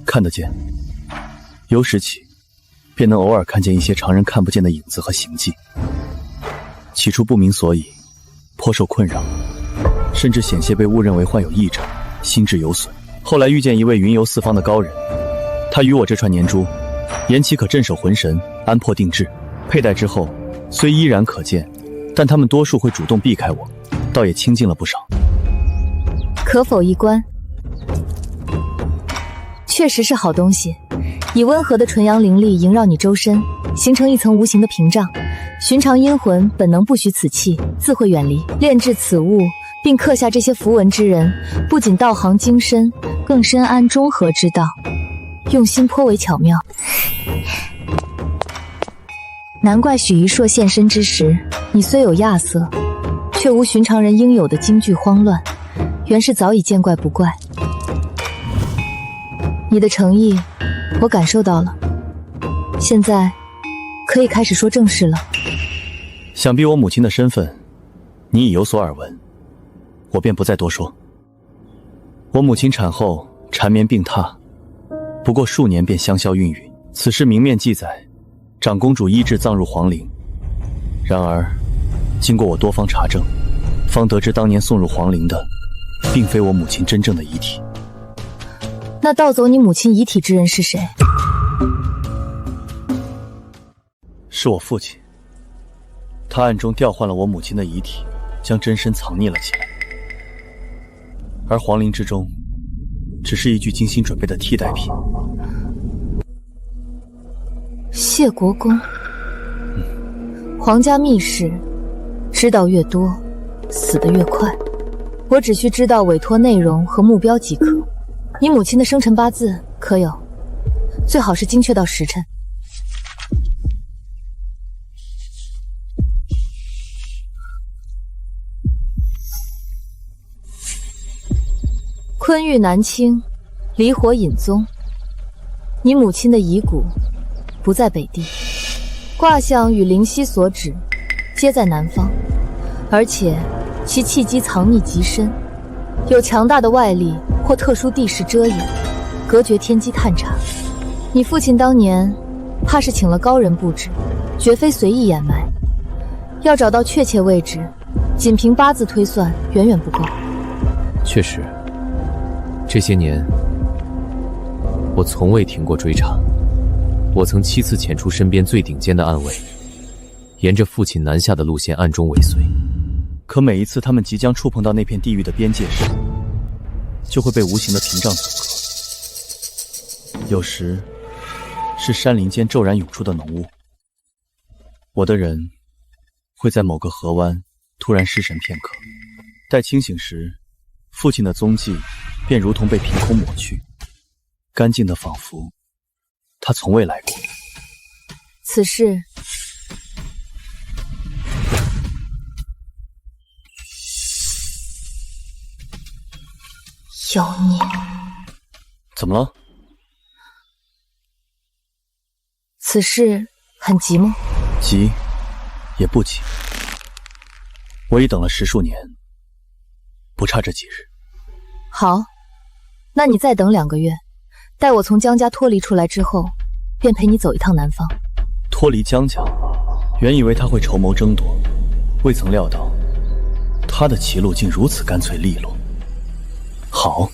[SPEAKER 8] 看得见，有时起，便能偶尔看见一些常人看不见的影子和形迹。起初不明所以，颇受困扰，甚至险些被误认为患有异症，心智有损。后来遇见一位云游四方的高人，他与我这串念珠，言其可镇守魂神，安魄定志。佩戴之后，虽依然可见，但他们多数会主动避开我，倒也清静了不少。
[SPEAKER 1] 可否一观？确实是好东西，以温和的纯阳灵力萦绕你周身，形成一层无形的屏障。寻常阴魂本能不许此气，自会远离。炼制此物并刻下这些符文之人，不仅道行精深，更深谙中和之道，用心颇为巧妙。难怪许一硕现身之时，你虽有亚色，却无寻常人应有的惊惧慌乱，原是早已见怪不怪。你的诚意我感受到了，现在可以开始说正事了。
[SPEAKER 8] 想必我母亲的身份你已有所耳闻，我便不再多说。我母亲产后缠绵病榻，不过数年便香消玉殒。此事明面记载，长公主医治葬入皇陵。然而经过我多方查证，方得知当年送入皇陵的并非我母亲真正的遗体。
[SPEAKER 1] 那盗走你母亲遗体之人是谁？
[SPEAKER 8] 是我父亲，他暗中调换了我母亲的遗体，将真身藏匿了起来。而皇陵之中，只是一具精心准备的替代品。
[SPEAKER 1] 谢国公，皇家秘事，知道越多，死得越快。我只需知道委托内容和目标即可。你母亲的生辰八字可有？最好是精确到时辰。昆玉南清，离火引宗。你母亲的遗骨不在北地，卦象与灵犀所指，皆在南方，而且其气机藏匿极深，有强大的外力或特殊地势遮掩，隔绝天机探查。你父亲当年怕是请了高人布置，绝非随意掩埋。要找到确切位置，仅凭八字推算远远不够。
[SPEAKER 7] 确实，这些年我从未停过追查。我曾7次潜出身边最顶尖的暗卫，沿着父亲南下的路线暗中尾随。
[SPEAKER 8] 可每一次他们即将触碰到那片地域的边界时，就会被无形的屏障阻隔。有时是山林间骤然涌出的浓雾，我的人会在某个河湾突然失神片刻，待清醒时，父亲的踪迹便如同被凭空抹去，干净的仿佛他从未来过。
[SPEAKER 1] 此事
[SPEAKER 5] 妖孽！
[SPEAKER 8] 怎么了？
[SPEAKER 1] 此事很急吗？
[SPEAKER 8] 急也不急，我已等了10数年，不差这几日。
[SPEAKER 1] 好，那你再等2个月，待我从江家脱离出来之后，便陪你走一趟南方。
[SPEAKER 8] 脱离江家，原以为他会筹谋争夺，未曾料到他的棋路竟如此干脆利落。好。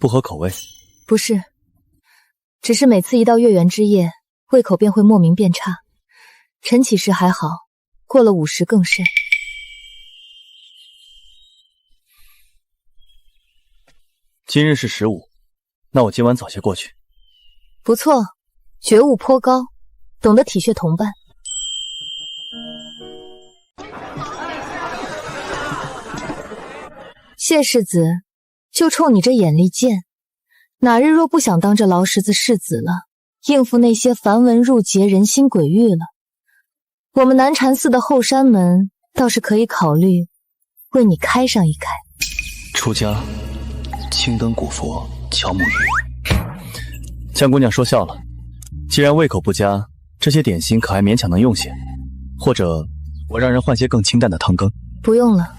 [SPEAKER 8] 不合口味？
[SPEAKER 1] 不是，只是每次一到月圆之夜，胃口便会莫名变差。晨起时还好，过了午时更甚。
[SPEAKER 8] 今日是15，那我今晚早些过去。
[SPEAKER 1] 不错，觉悟颇高，懂得体恤同伴。谢世子，就冲你这眼力见，哪日若不想当这劳什子世子了，应付那些繁文缛节、人心鬼域了，我们南禅寺的后山门倒是可以考虑为你开上一开。
[SPEAKER 8] 出家，青灯古佛，敲木鱼。江姑娘说笑了，既然胃口不佳，这些点心可还勉强能用些，或者我让人换些更清淡的汤羹。
[SPEAKER 1] 不用了。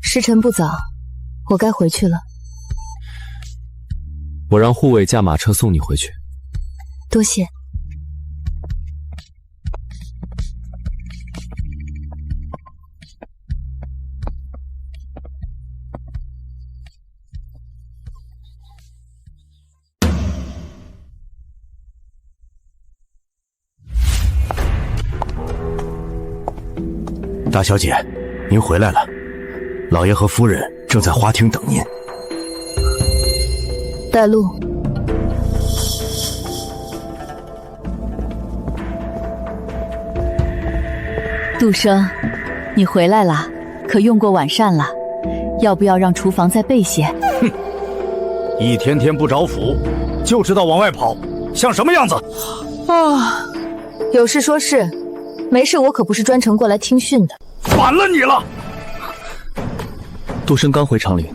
[SPEAKER 1] 时辰不早，我该回去了。
[SPEAKER 13] 我让护卫驾马车送你回去。
[SPEAKER 1] 多谢。
[SPEAKER 9] 大小姐，您回来了。老爷和夫人正在花厅等您。
[SPEAKER 1] 带路。
[SPEAKER 4] 杜生，你回来了，可用过晚膳了？要不要让厨房再备些？
[SPEAKER 9] 哼，一天天不着府，就知道往外跑，像什么样子？
[SPEAKER 1] 啊，有事说事，没事我可不是专程过来听训的。
[SPEAKER 9] 反了你了！
[SPEAKER 8] 杜生刚回长陵，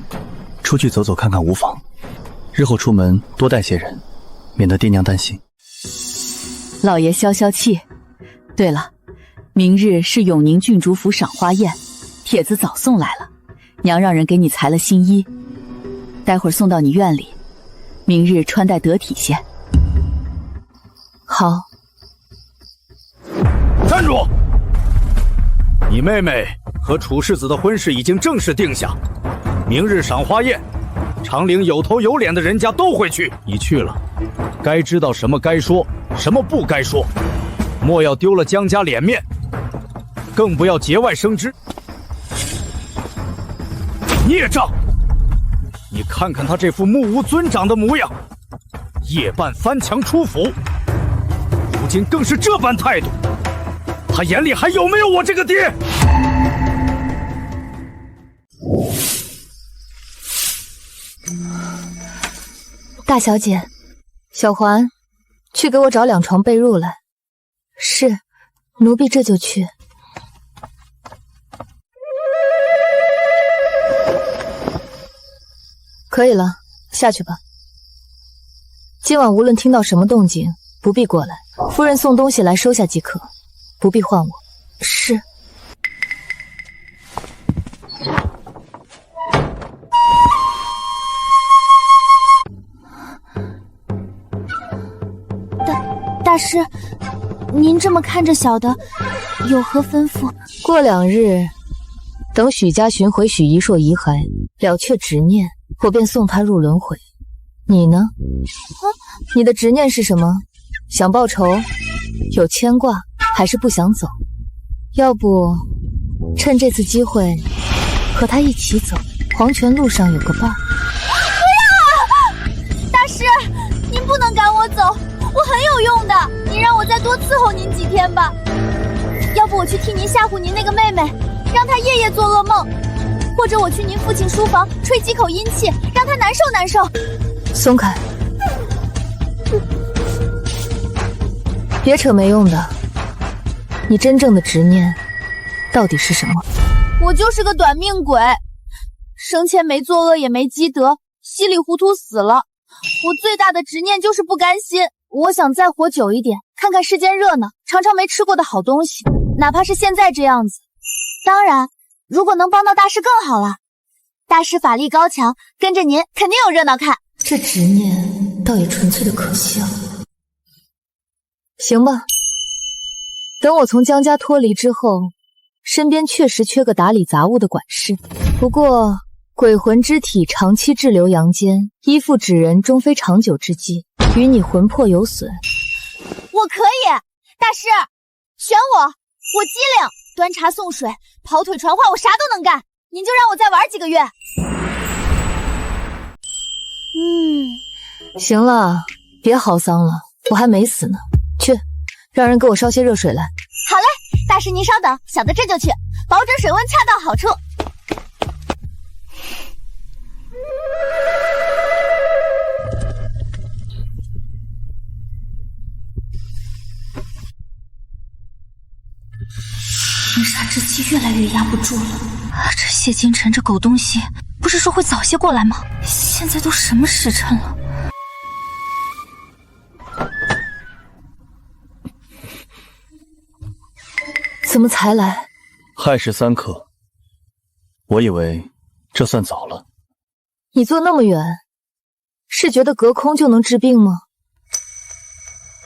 [SPEAKER 8] 出去走走看看无妨。日后出门多带些人，免得爹娘担心。
[SPEAKER 4] 老爷消消气。对了，明日是永宁郡主府赏花宴，帖子早送来了，娘让人给你裁了新衣，待会儿送到你院里，明日穿戴得体些。
[SPEAKER 1] 好。
[SPEAKER 9] 站住！你妹妹和楚世子的婚事已经正式定下，明日赏花宴，长陵有头有脸的人家都会去。你去了，该知道什么该说，什么不该说，莫要丢了江家脸面，更不要节外生枝。孽障！你看看他这副目无尊长的模样，夜半翻墙出府，如今更是这般态度，他眼里还有没有我这个爹？
[SPEAKER 1] 大小姐，小环，去给我找2床被褥来。是，奴婢这就去。可以了，下去吧。今晚无论听到什么动静，不必过来。夫人送东西来收下即可，不必唤我。是。
[SPEAKER 5] 大师，您这么看着小的，有何吩咐？
[SPEAKER 1] 过2日，等许家寻回许一硕遗骸，了却执念，我便送他入轮回。你呢？你的执念是什么？想报仇？有牵挂？还是不想走？要不趁这次机会和他一起走，黄泉路上有个伴。
[SPEAKER 12] 不要！大师，您不能赶我走，我很有用的，你让我再多伺候您几天吧。要不我去替您吓唬您那个妹妹，让她夜夜做噩梦，或者我去您父亲书房吹几口阴气，让她难受难受。
[SPEAKER 1] 松开，别扯没用的。你真正的执念到底是什么？
[SPEAKER 12] 我就是个短命鬼，生前没作恶也没积德，稀里糊涂死了。我最大的执念就是不甘心，我想再活久一点，看看世间热闹，尝尝没吃过的好东西，哪怕是现在这样子。当然，如果能帮到大师更好了。大师法力高强，跟着您肯定有热闹看。
[SPEAKER 1] 这执念倒也纯粹的可笑。行吧，等我从江家脱离之后，身边确实缺个打理杂物的管事。不过鬼魂之体长期滞留阳间，依附纸人终非长久之计，与你魂魄有损。
[SPEAKER 12] 我可以，大师，选我机灵，端茶送水，跑腿传话，我啥都能干。您就让我再玩几个月。
[SPEAKER 1] 行了，别嚎丧了，我还没死呢。去，让人给我烧些热水来。
[SPEAKER 12] 好嘞，大师您稍等，小的这就去，保准水温恰到好处。
[SPEAKER 4] 冰煞之气越来越压不住了。这谢金晨这狗东西，不是说会早些过来吗？现在都什么时辰了？
[SPEAKER 1] 怎么才来？
[SPEAKER 8] 亥时3刻，我以为这算早了。
[SPEAKER 1] 你坐那么远，是觉得隔空就能治病吗？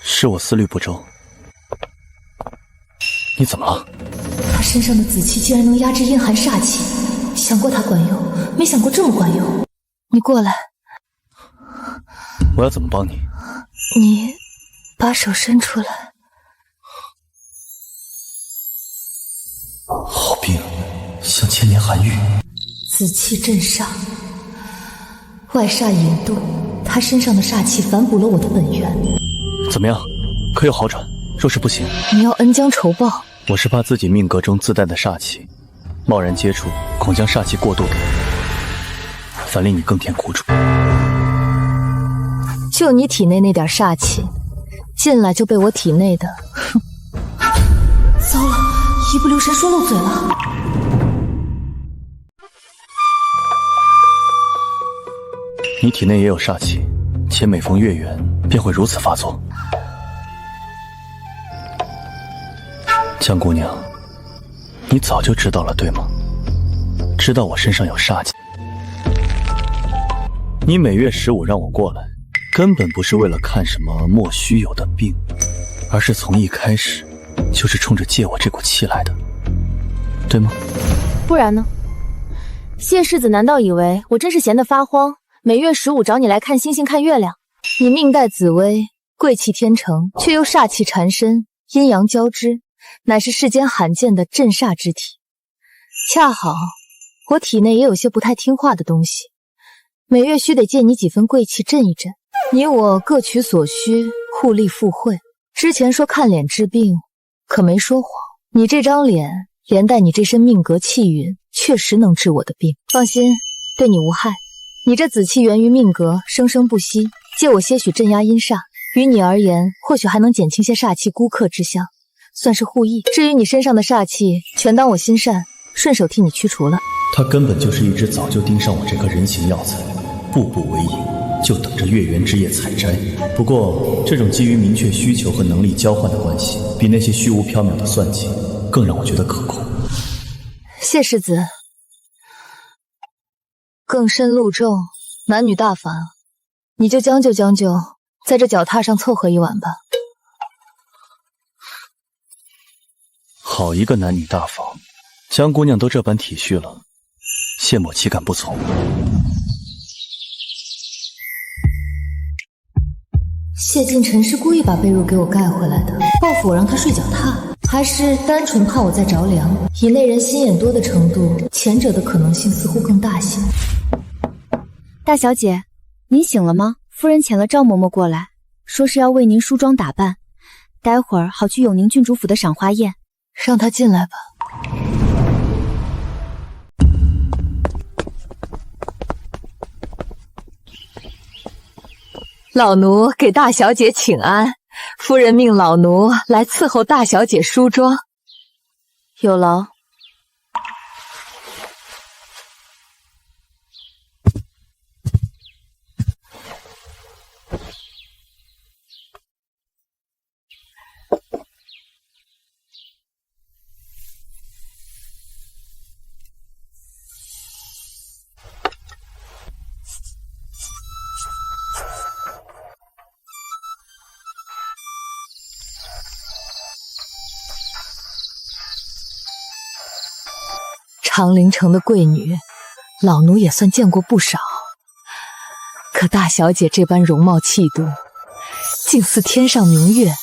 [SPEAKER 8] 是我思虑不周。你怎么了？
[SPEAKER 5] 他身上的紫气竟然能压制阴寒煞气，想过他管用，没想过这么管用。
[SPEAKER 1] 你过来。
[SPEAKER 8] 我要怎么帮你？
[SPEAKER 1] 你把手伸出来。
[SPEAKER 14] 好病，像千年寒玉。
[SPEAKER 5] 紫气镇煞，外煞引渡，他身上的煞气反哺了我的本源。
[SPEAKER 8] 怎么样？可有好转？若是不行，
[SPEAKER 1] 你要恩将仇报。
[SPEAKER 8] 我是怕自己命格中自带的煞气，贸然接触，恐将煞气过度给你，反令你更添苦楚。
[SPEAKER 1] 就你体内那点煞气，进来就被我体内的，哼！
[SPEAKER 5] 糟了，一不留神说漏嘴了。
[SPEAKER 8] 你体内也有煞气，且每逢月圆便会如此发作。江姑娘，你早就知道了，对吗？知道我身上有煞气。你每月15让我过来，根本不是为了看什么莫须有的病，而是从一开始就是冲着借我这股气来的，对吗？
[SPEAKER 5] 不然呢？谢世子难道以为我真是闲得发慌，每月15找你来看星星看月亮？
[SPEAKER 1] 你命带紫薇，贵气天成，却又煞气缠身，阴阳交织，乃是世间罕见的镇煞之体。恰好我体内也有些不太听话的东西，每月须得借你几分贵气镇一镇。你我各取所需，互利互惠。之前说看脸治病，可没说谎。你这张脸，连带你这身命格气运，确实能治我的病。放心，对你无害。你这紫气源于命格，生生不息，借我些许镇压阴煞，于你而言，或许还能减轻些煞气孤客之相，算是互益。至于你身上的煞气，全当我心善，顺手替你驱除了。
[SPEAKER 14] 他根本就是一只早就盯上我这颗人形药材，步步为营，就等着月圆之夜采摘。不过，这种基于明确需求和能力交换的关系，比那些虚无缥缈的算计更让我觉得可控。
[SPEAKER 1] 谢世子，更深路重，男女大凡，你就将就将就，在这脚踏上凑合一晚吧。
[SPEAKER 8] 好一个男女大防，江姑娘都这般体恤了，谢某岂敢不从。
[SPEAKER 5] 谢近晨是故意把被褥给我盖回来的，报复我让他睡脚踏，还是单纯怕我在着凉？以内人心眼多的程度，前者的可能性似乎更大些。
[SPEAKER 4] 大小姐，您醒了吗？夫人遣了赵嬷嬷过来，说是要为您梳妆打扮，待会儿好去永宁郡主府的赏花宴。
[SPEAKER 1] 让她进来吧。老奴给大小姐请安，夫人命老奴来伺候大小姐梳妆。
[SPEAKER 5] 有劳。
[SPEAKER 1] 长陵城的贵女，老奴也算见过不少，可大小姐这般容貌气度，竟似天上明月，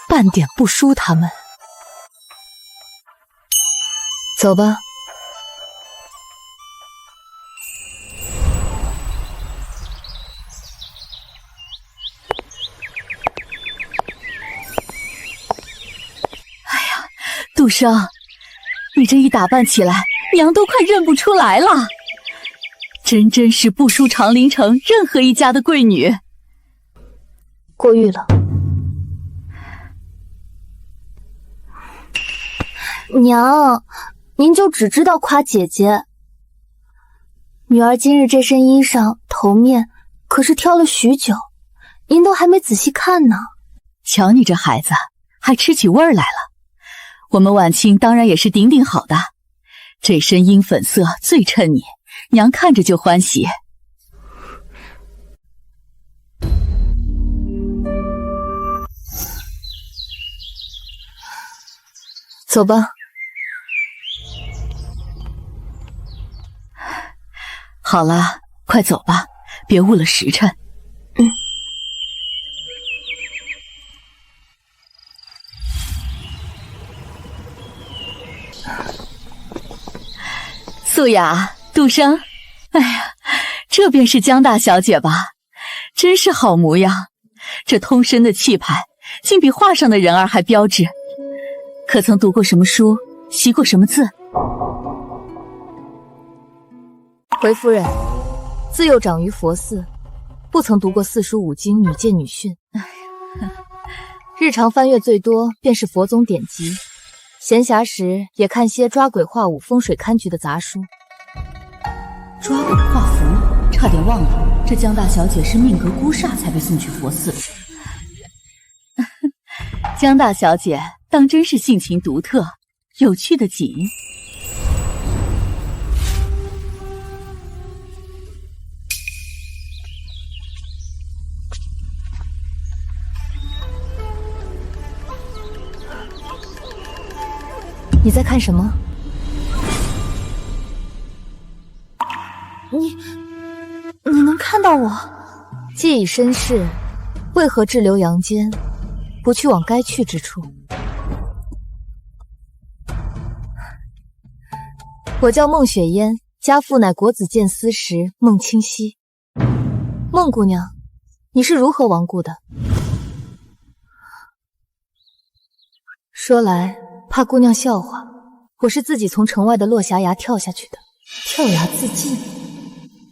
[SPEAKER 1] 半点不输他们。走吧。
[SPEAKER 3] 杜生，你这一打扮起来，娘都快认不出来了，真是不输长陵城任何一家的贵女。
[SPEAKER 5] 过誉了。娘，您就只知道夸姐姐。女儿今日这身衣裳头面可是挑了许久，您都还没仔细看呢。
[SPEAKER 3] 瞧你这孩子，还吃起味儿来了。我们婉清当然也是顶顶好的，这身樱粉色最衬你，娘看着就欢喜。
[SPEAKER 1] 走吧。
[SPEAKER 3] 好了，快走吧，别误了时辰。素雅、杜生，哎呀，这便是江大小姐吧？真是好模样，这通身的气派，竟比画上的人儿还标致。可曾读过什么书，习过什么字？
[SPEAKER 1] 回夫人，自幼长于佛寺，不曾读过四书五经、女诫女训。日常翻阅最多便是佛宗典籍，闲暇时也看些抓鬼画舞、风水看局的杂书。
[SPEAKER 3] 抓鬼画符，差点忘了，这江大小姐是命格孤煞才被送去佛寺。江大小姐当真是性情独特，有趣的紧。
[SPEAKER 1] 你在看什么？
[SPEAKER 5] 你能看到我？
[SPEAKER 1] 既已身世，为何滞留阳间，不去往该去之处？我叫孟雪嫣，家父乃国子监司时孟清溪。孟姑娘，你是如何亡故的？说来怕姑娘笑话，我是自己从城外的落霞崖跳下去的。跳崖自尽？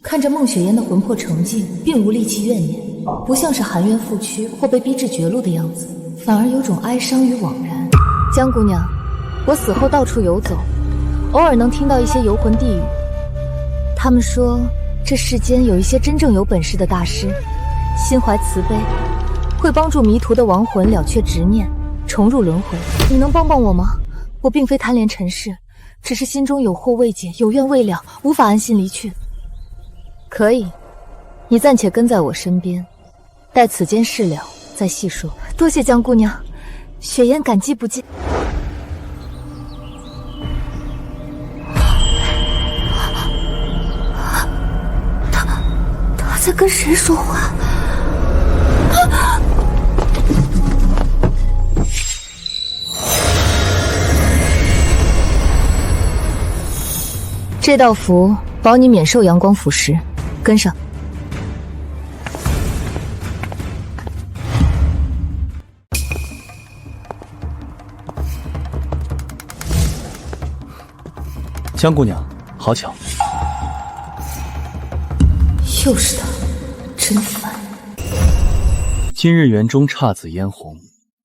[SPEAKER 1] 看着孟雪嫣的魂魄澄净，并无戾气怨念，不像是含冤负屈或被逼至绝路的样子，反而有种哀伤与惘然。江姑娘，我死后到处游走，偶尔能听到一些游魂地语。他们说，这世间有一些真正有本事的大师，心怀慈悲，会帮助迷途的亡魂了却执念，重入轮回。你能帮帮我吗？我并非贪恋尘世，只是心中有惑未解，有怨未了，无法安心离去。可以，你暂且跟在我身边，待此间事了再细说。多谢江姑娘，雪嫣感激不尽。
[SPEAKER 5] 他在跟谁说话？
[SPEAKER 1] 这道符保你免受阳光腐蚀，跟上。
[SPEAKER 8] 江姑娘，好巧。
[SPEAKER 5] 又是他，真烦。
[SPEAKER 8] 今日园中姹紫嫣红，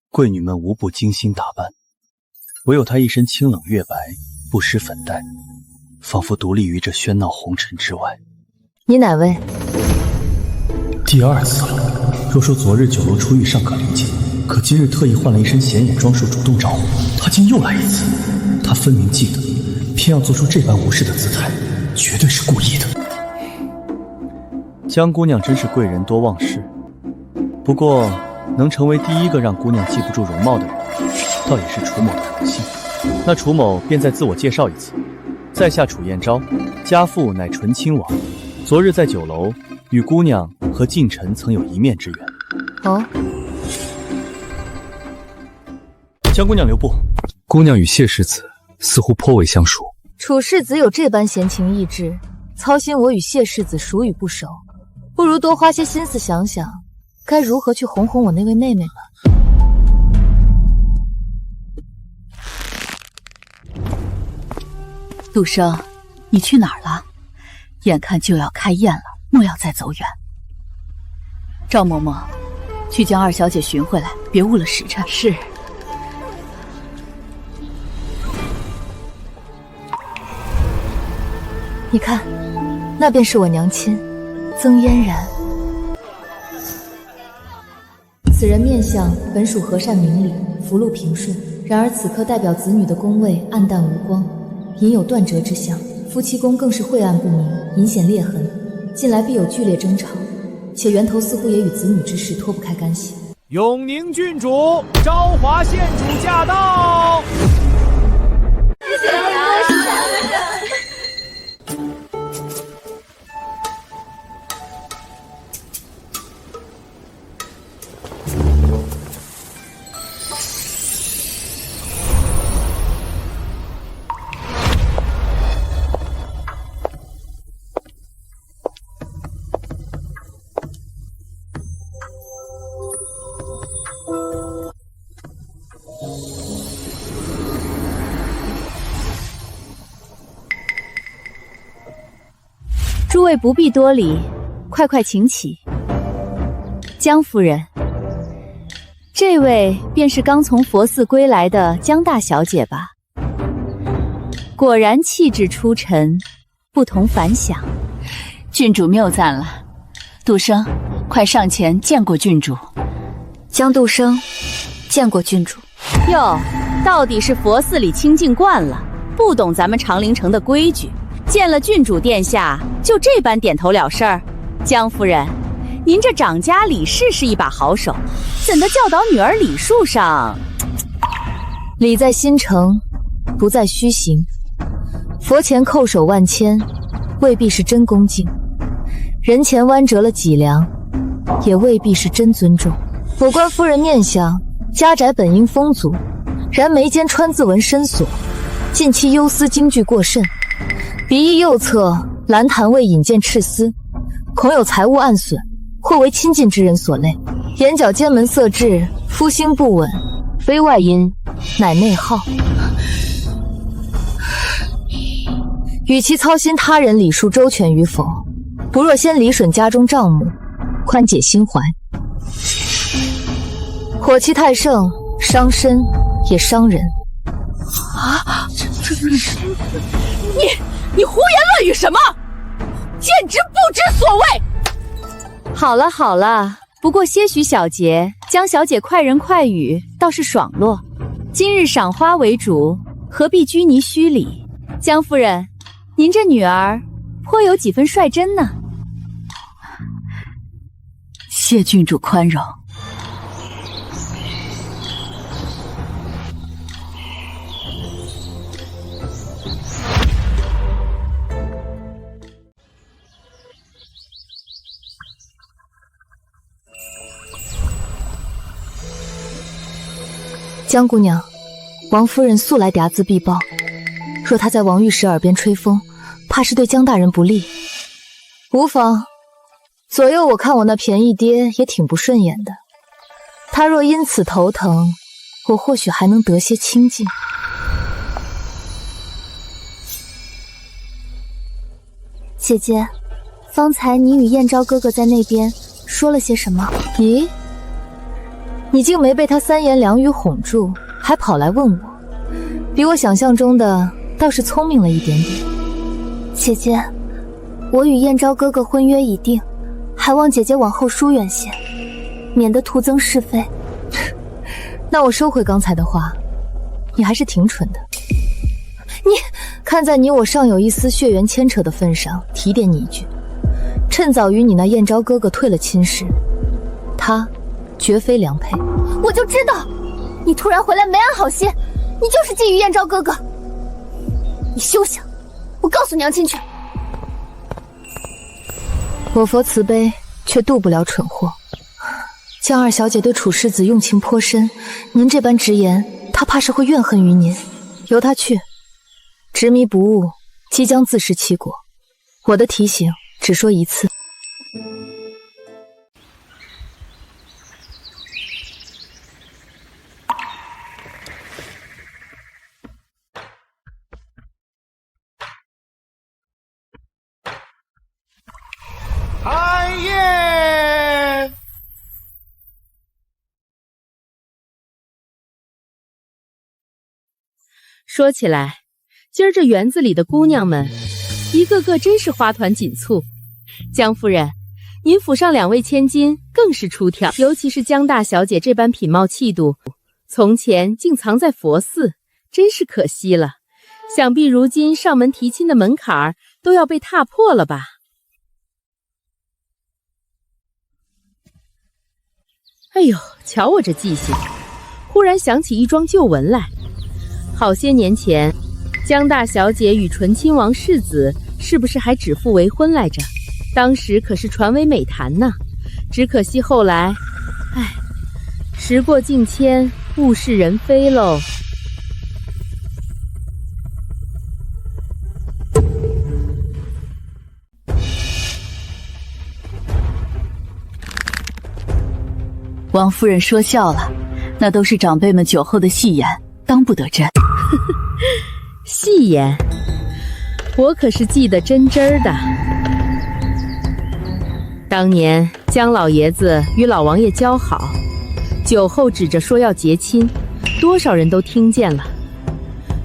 [SPEAKER 8] 贵女们无不精心打扮，唯有她一身清冷月白，不施粉黛，仿佛独立于这喧闹红尘之外。
[SPEAKER 1] 你哪位？
[SPEAKER 14] 第二次了。若说昨日酒楼初遇尚可理解，可今日特意换了一身显眼装束主动找我，他竟又来一次。他分明记得，偏要做出这般无视的姿态，绝对是故意的。
[SPEAKER 8] 江姑娘真是贵人多忘事，不过能成为第一个让姑娘记不住容貌的人，倒也是楚某的荣幸。那楚某便再自我介绍一次。在下楚彦昭，家父乃纯亲王，昨日在酒楼与姑娘和近臣曾有一面之缘。
[SPEAKER 1] 哦，
[SPEAKER 6] 江姑娘留步。姑娘与谢世子似乎颇为相熟。
[SPEAKER 1] 楚世子有这般闲情逸致，操心我与谢世子熟与不熟，不如多花些心思想想，该如何去哄哄我那位妹妹吧。
[SPEAKER 3] 杜生，你去哪儿了？眼看就要开宴了，莫要再走远。赵嬷嬷，去将二小姐寻回来，别误了时辰。是。
[SPEAKER 1] 你看，那便是我娘亲曾嫣然。此人面相本属和善明理，福禄平顺，然而此刻代表子女的宫位暗淡无光，隐有断折之象。夫妻宫更是晦暗不明，隐显裂痕，近来必有剧烈争吵，且源头似乎也与子女之事脱不开干系。
[SPEAKER 11] 永宁郡主昭华县主驾到！
[SPEAKER 4] 诸位不必多礼，快快请起。江夫人，这位便是刚从佛寺归来的江大小姐吧？果然气质出尘，不同凡响。
[SPEAKER 3] 郡主谬赞了，杜生，快上前见过郡主。
[SPEAKER 5] 江杜生，见过郡主。
[SPEAKER 4] 哟，到底是佛寺里清静惯了，不懂咱们长陵城的规矩。见了郡主殿下，就这般点头了事儿。江夫人，您这掌家理事是一把好手，怎的教导女儿礼数上？
[SPEAKER 1] 礼在心诚，不在虚行。佛前叩首万千，未必是真恭敬；人前弯折了脊梁，也未必是真尊重。我观夫人面相，家宅本应丰足，然眉间川字纹深锁，近期忧思惊惧过甚。鼻翼右侧蓝檀位引见赤丝，恐有财物暗损，或为亲近之人所累。眼角尖门色质，肤星不稳，非外因，乃内耗。与其操心他人礼数周全与否，不若先理顺家中账目，宽解心怀。火气太盛，伤身也伤人。
[SPEAKER 3] 啊！你胡言乱语什么？简直不知所谓！
[SPEAKER 4] 好了好了，不过些许小节，江小姐快人快语，倒是爽落。今日赏花为主，何必拘泥虚礼？江夫人，您这女儿颇有几分率真呢。
[SPEAKER 3] 谢郡主宽容。
[SPEAKER 1] 江姑娘，王夫人素来睚眦必报，若她在王御史耳边吹风，怕是对江大人不利。无妨，左右我看我那便宜爹也挺不顺眼的，他若因此头疼，我或许还能得些清静。
[SPEAKER 5] 姐姐，方才你与燕昭哥哥在那边说了些什么？
[SPEAKER 1] 咦，你竟没被他三言两语哄住，还跑来问我，比我想象中的倒是聪明了一点点。
[SPEAKER 5] 姐姐，我与燕昭哥哥婚约已定，还望姐姐往后疏远些，免得徒增是非。
[SPEAKER 1] 那我收回刚才的话，你还是挺蠢的。你看在你我尚有一丝血缘牵扯的份上，提点你一句，趁早与你那燕昭哥哥退了亲事，他绝非良配。
[SPEAKER 5] 我就知道，你突然回来没安好心，你就是觊觎燕昭哥哥。你休想，
[SPEAKER 12] 我告诉娘亲去。
[SPEAKER 1] 我佛慈悲，却渡不了蠢货。江二小姐对楚世子用情颇深，您这般直言，她怕是会怨恨于您。由她去，执迷不悟，即将自食其果。我的提醒只说一次。
[SPEAKER 11] 开业！
[SPEAKER 15] 说起来，今儿这园子里的姑娘们，一个个真是花团锦簇。江夫人，您府上2位千金更是出挑，尤其是江大小姐这般品貌气度，从前竟藏在佛寺，真是可惜了。想必如今上门提亲的门槛儿都要被踏破了吧？哎呦，瞧我这记性，忽然想起一桩旧闻来。好些年前，江大小姐与醇亲王世子是不是还指腹为婚来着？当时可是传为美谈呢。只可惜后来，时过境迁，物是人非喽。
[SPEAKER 4] 王夫人说笑了，那都是长辈们酒后的戏言，当不得真。
[SPEAKER 15] 戏言，我可是记得真真儿的。当年江老爷子与老王爷交好，酒后指着说要结亲，多少人都听见了。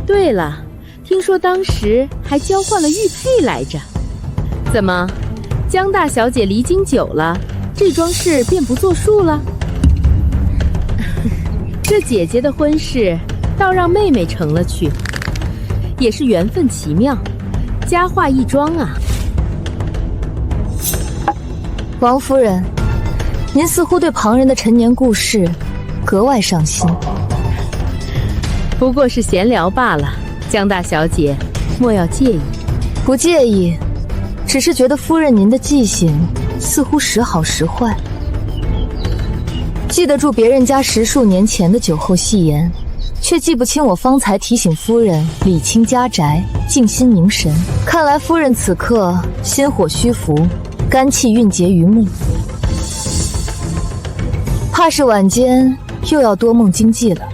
[SPEAKER 15] 对了，听说当时还交换了玉佩来着。怎么，江大小姐离京久了，这桩事便不作数了？这姐姐的婚事倒让妹妹成了去，也是缘分奇妙，佳话一桩啊。
[SPEAKER 1] 王夫人，您似乎对旁人的陈年故事格外上心。
[SPEAKER 15] 不过是闲聊罢了，江大小姐莫要介意。
[SPEAKER 1] 不介意，只是觉得夫人您的记性似乎时好时坏。记得住别人家10数年前的酒后戏言，却记不清我方才提醒夫人理清家宅，静心凝神。看来夫人此刻心火虚浮，肝气蕴结于目，怕是晚间又要多梦惊悸了。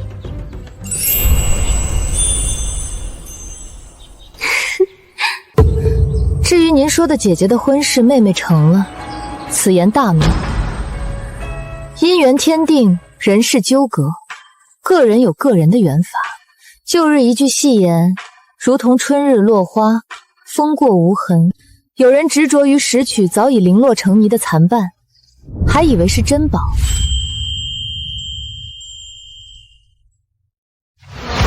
[SPEAKER 1] 至于您说的姐姐的婚事妹妹成了，此言大谬。姻缘天定，人事纠葛，个人有个人的缘法。旧日一句戏言，如同春日落花，风过无痕。有人执着于拾取早已零落成泥的残瓣，还以为是珍宝。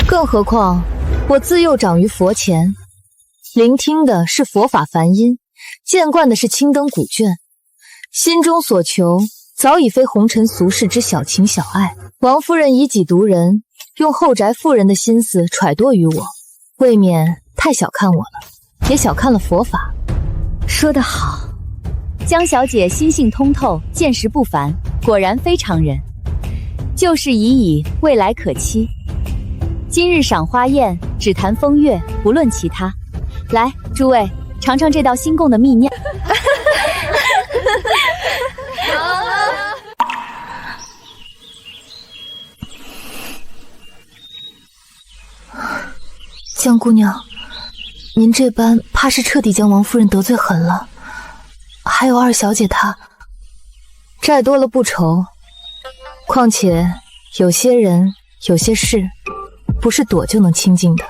[SPEAKER 1] 更何况我自幼长于佛前，聆听的是佛法梵音，见惯的是青灯古卷，心中所求早已非红尘俗世之小情小爱。王夫人以己度人，用后宅妇人的心思揣度于我，未免太小看我了，也小看了佛法。
[SPEAKER 4] 说得好，江小姐心性通透，见识不凡，果然非常人。旧事已矣，未来可期。今日赏花宴，只谈风月，不论其他。来，诸位尝尝这道新贡的蜜酿。
[SPEAKER 1] 江姑娘，您这般怕是彻底将王夫人得罪狠了。还有二小姐她债多了不愁，况且有些人有些事不是躲就能清净的。